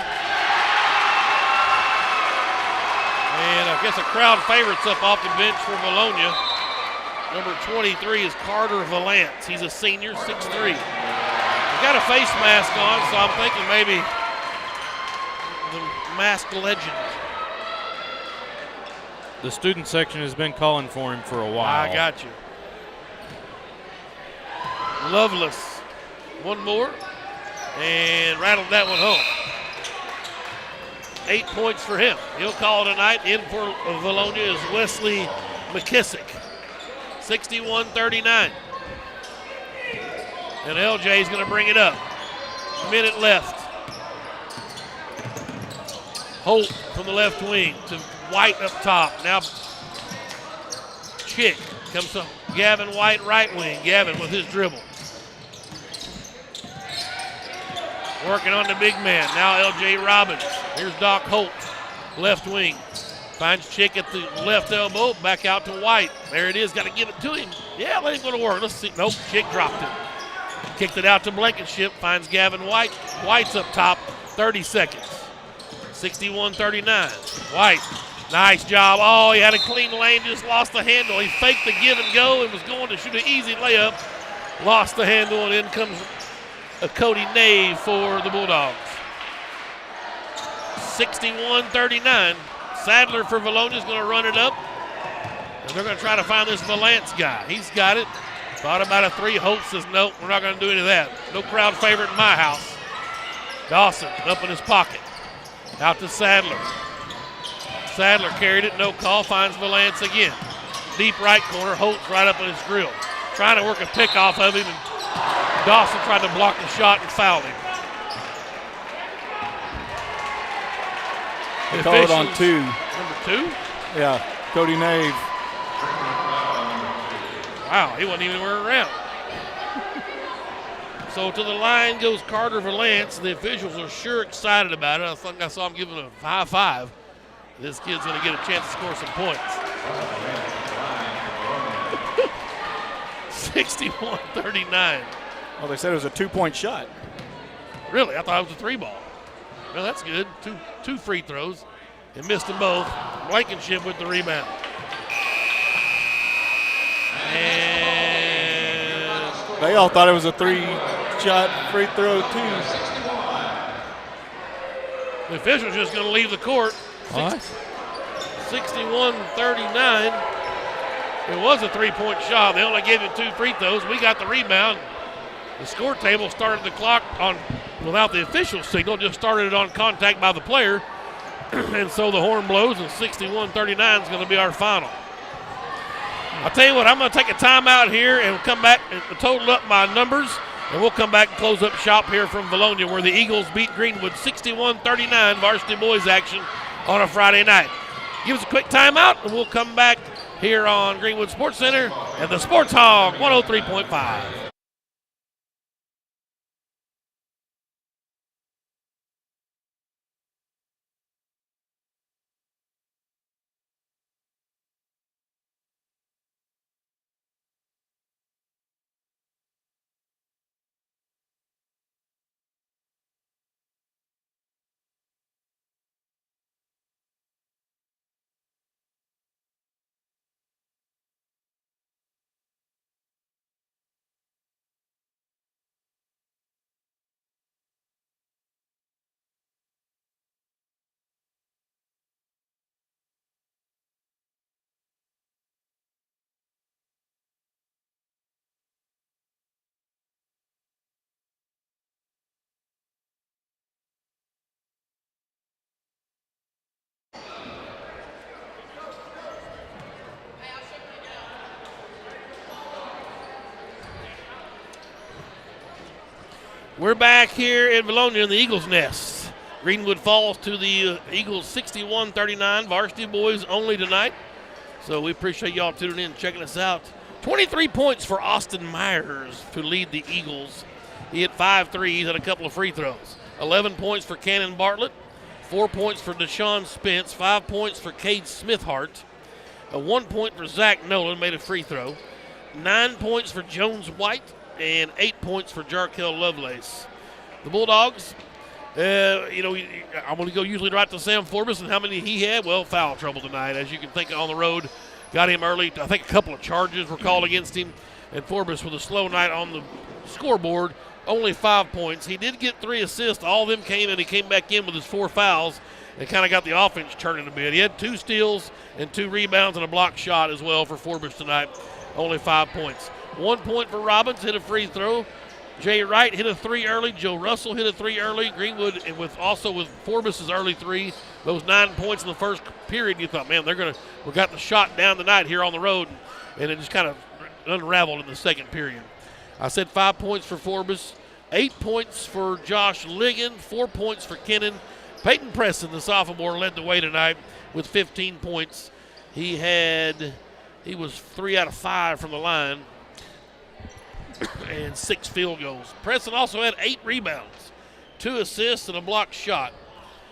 And I guess a crowd favorite's up off the bench for Vilonia. Number 23 is Carter Valance. He's a senior, 6'3". He's got a face mask on, so I'm thinking maybe the masked legend. The student section has been calling for him for a while. I got you. Loveless. One more. And rattled that one home. 8 points for him. He'll call tonight. In for Vilonia is Wesley McKissick. 61-39. And LJ is going to bring it up. Minute left. Holt from the left wing to White up top. Now Chick comes to Gavin White, right wing. Gavin with his dribble. Working on the big man. Now LJ Robbins. Here's Doc Holt, left wing. Finds Chick at the left elbow. Back out to White. There it is. Got to give it to him. Yeah, let him go to work. Let's see. Nope, Chick dropped it. Kicked it out to Blankenship. Finds Gavin White. White's up top. 30 seconds. 61-39. White. Nice job. Oh, he had a clean lane. Just lost the handle. He faked the give and go and was going to shoot an easy layup. Lost the handle, and in comes a Cody Nave for the Bulldogs. 61-39. Sadler for Vilonia is going to run it up. And they're going to try to find this Valance guy. He's got it. Thought about a three. Holt says, nope, we're not going to do any of that. No crowd favorite in my house. Dawson up in his pocket. Out to Sadler. Sadler carried it, no call, finds Valance again. Deep right corner, Holt's right up in his grill. Trying to work a pick off of him, and Dawson tried to block the shot and fouled him. They called it on 2. Number 2? Yeah, Cody Nave. Wow, he wasn't even anywhere around. So to the line goes Carter Valance. The officials are sure excited about it. I think I saw him giving a high five. This kid's going to get a chance to score some points. 61-39. Well, they said it was a 2-point shot. Really? I thought it was a 3 ball. Well, that's good. Two free throws. And missed them both. Blankenship with the rebound. And they all thought it was a 3-shot free throw, too. The official's just going to leave the court. 61-39. It was a 3-point shot. They only gave him 2 free throws. We got the rebound. The score table started the clock on without the official signal, just started it on contact by the player. And so the horn blows, and 61-39 is going to be our final. I'll tell you what, I'm going to take a timeout here and we'll come back and total up my numbers, and we'll come back and close up shop here from Vilonia, where the Eagles beat Greenwood 61-39 varsity boys action on a Friday night. Give us a quick timeout, and we'll come back here on Greenwood Sports Center and the Sports Hog 103.5. We're back here in Vilonia in the Eagles' nest. Greenwood falls to the Eagles 61-39. Varsity boys only tonight. So we appreciate y'all tuning in and checking us out. 23 points for Austin Myers to lead the Eagles. He hit 5 threes and a couple of free throws. 11 points for Cannon Bartlett. 4 points for Deshaun Spence. 5 points for Cade Smithhart. A 1 point for Zach Nolan, made a free throw. 9 points for Jones White and 8 points for Jarkel Lovelace. The Bulldogs, I'm going to go usually right to Sam Forbes and how many he had. Well, foul trouble tonight, as you can think, on the road. Got him early. I think a couple of charges were called against him. And Forbes with a slow night on the scoreboard, only 5 points. He did get 3 assists. All of them came, and he came back in with his 4 fouls and kind of got the offense turning a bit. He had 2 steals and 2 rebounds and a block shot as well for Forbes tonight, only 5 points. 1 point for Robbins, hit a free throw. Jay Wright hit a 3 early. Joe Russell hit a 3 early. Greenwood, and with Forbes' early 3, those 9 points in the first period, you thought, man, we got the shot down the night here on the road, and it just kind of unraveled in the second period. I said 5 points for Forbes, 8 points for Josh Ligon, 4 points for Kennan. Peyton Preston, the sophomore, led the way tonight with 15 points. He was 3 out of 5 from the line and 6 field goals. Preston also had 8 rebounds, 2 assists, and a blocked shot.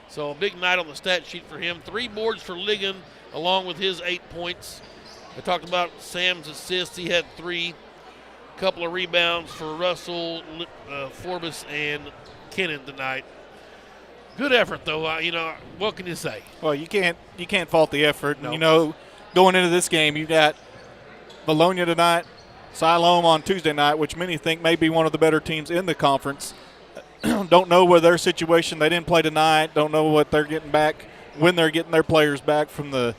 So a big night on the stat sheet for him. 3 boards for Ligon along with his 8 points. I talked about Sam's assists. He had 3. A couple of rebounds for Russell, Forbes, and Kennan tonight. Good effort, though. What can you say? Well, you can't fault the effort. No. Going into this game, you got Vilonia tonight, Siloam on Tuesday night, which many think may be one of the better teams in the conference. Don't know where their situation. They didn't play tonight. Don't know what they're getting back, when they're getting their players back from the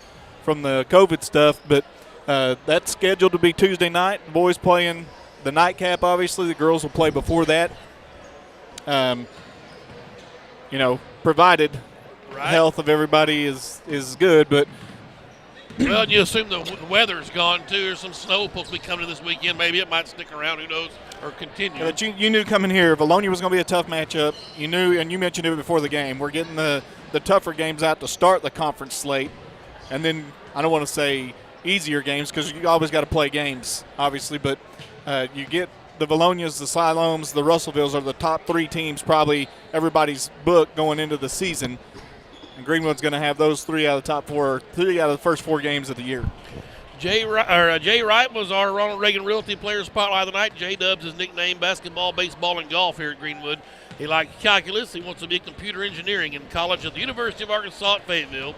COVID stuff. But that's scheduled to be Tuesday night. The boys playing the nightcap, obviously. The girls will play before that. Provided the health of everybody is good. But well, and you assume the weather's gone, too. There's some snow supposed to be coming this weekend. Maybe it might stick around. Who knows? Or continue. But you knew coming here, Vilonia was going to be a tough matchup. You knew, and you mentioned it before the game. We're getting the tougher games out to start the conference slate. And then I don't want to say easier games because you always got to play games, obviously. But you get the Vilonias, the Siloams, the Russellvilles are the top 3 teams, probably everybody's book going into the season. And Greenwood's going to have those 3 out of the top 4, 3 out of the first 4 games of the year. Jay Wright was our Ronald Reagan Realty Player Spotlight of the night. J-Dub's his nickname, basketball, baseball, and golf here at Greenwood. He likes calculus. He wants to be computer engineering in college at the University of Arkansas at Fayetteville.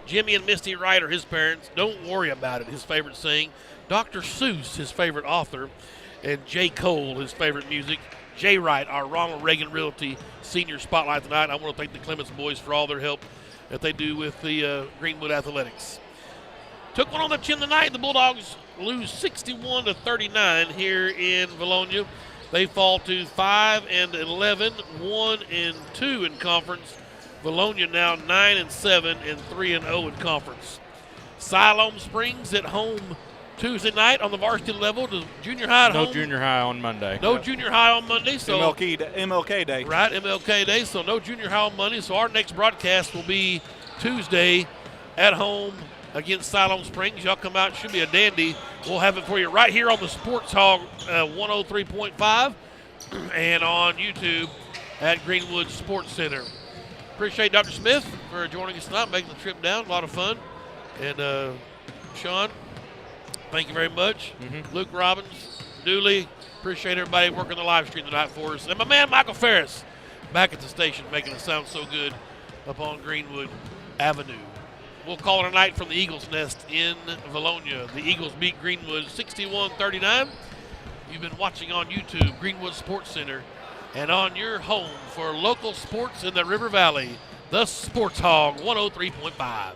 Jimmy and Misty Wright are his parents. Don't worry about it, his favorite saying. Dr. Seuss, his favorite author. And J. Cole, his favorite music. Jay Wright, our Ronald Reagan Realty Senior Spotlight tonight. I want to thank the Clements boys for all their help that they do with the Greenwood Athletics. Took one on the chin tonight. The Bulldogs lose 61-39 here in Vilonia. They fall to 5-11, 1-2 in conference. Vilonia now 9-7 and 3-0 in conference. Siloam Springs at home Tuesday night on the varsity level. The junior high at home. No junior high on Monday. No junior high on Monday. So MLK Day. Right, MLK Day. So no junior high on Monday. So our next broadcast will be Tuesday at home against Siloam Springs. Y'all come out. It should be a dandy. We'll have it for you right here on the Sports Hog 103.5 and on YouTube at Greenwood Sports Center. Appreciate Dr. Smith for joining us tonight, making the trip down. A lot of fun. And Sean, thank you very much. Luke Robbins, Dooley, appreciate everybody working the live stream tonight for us. And my man Michael Ferris back at the station making it sound so good up on Greenwood Avenue. We'll call it a night from the Eagles' Nest in Vilonia. The Eagles beat Greenwood 61-39. You've been watching on YouTube, Greenwood Sports Center, and on your home for local sports in the River Valley, the Sports Hog 103.5.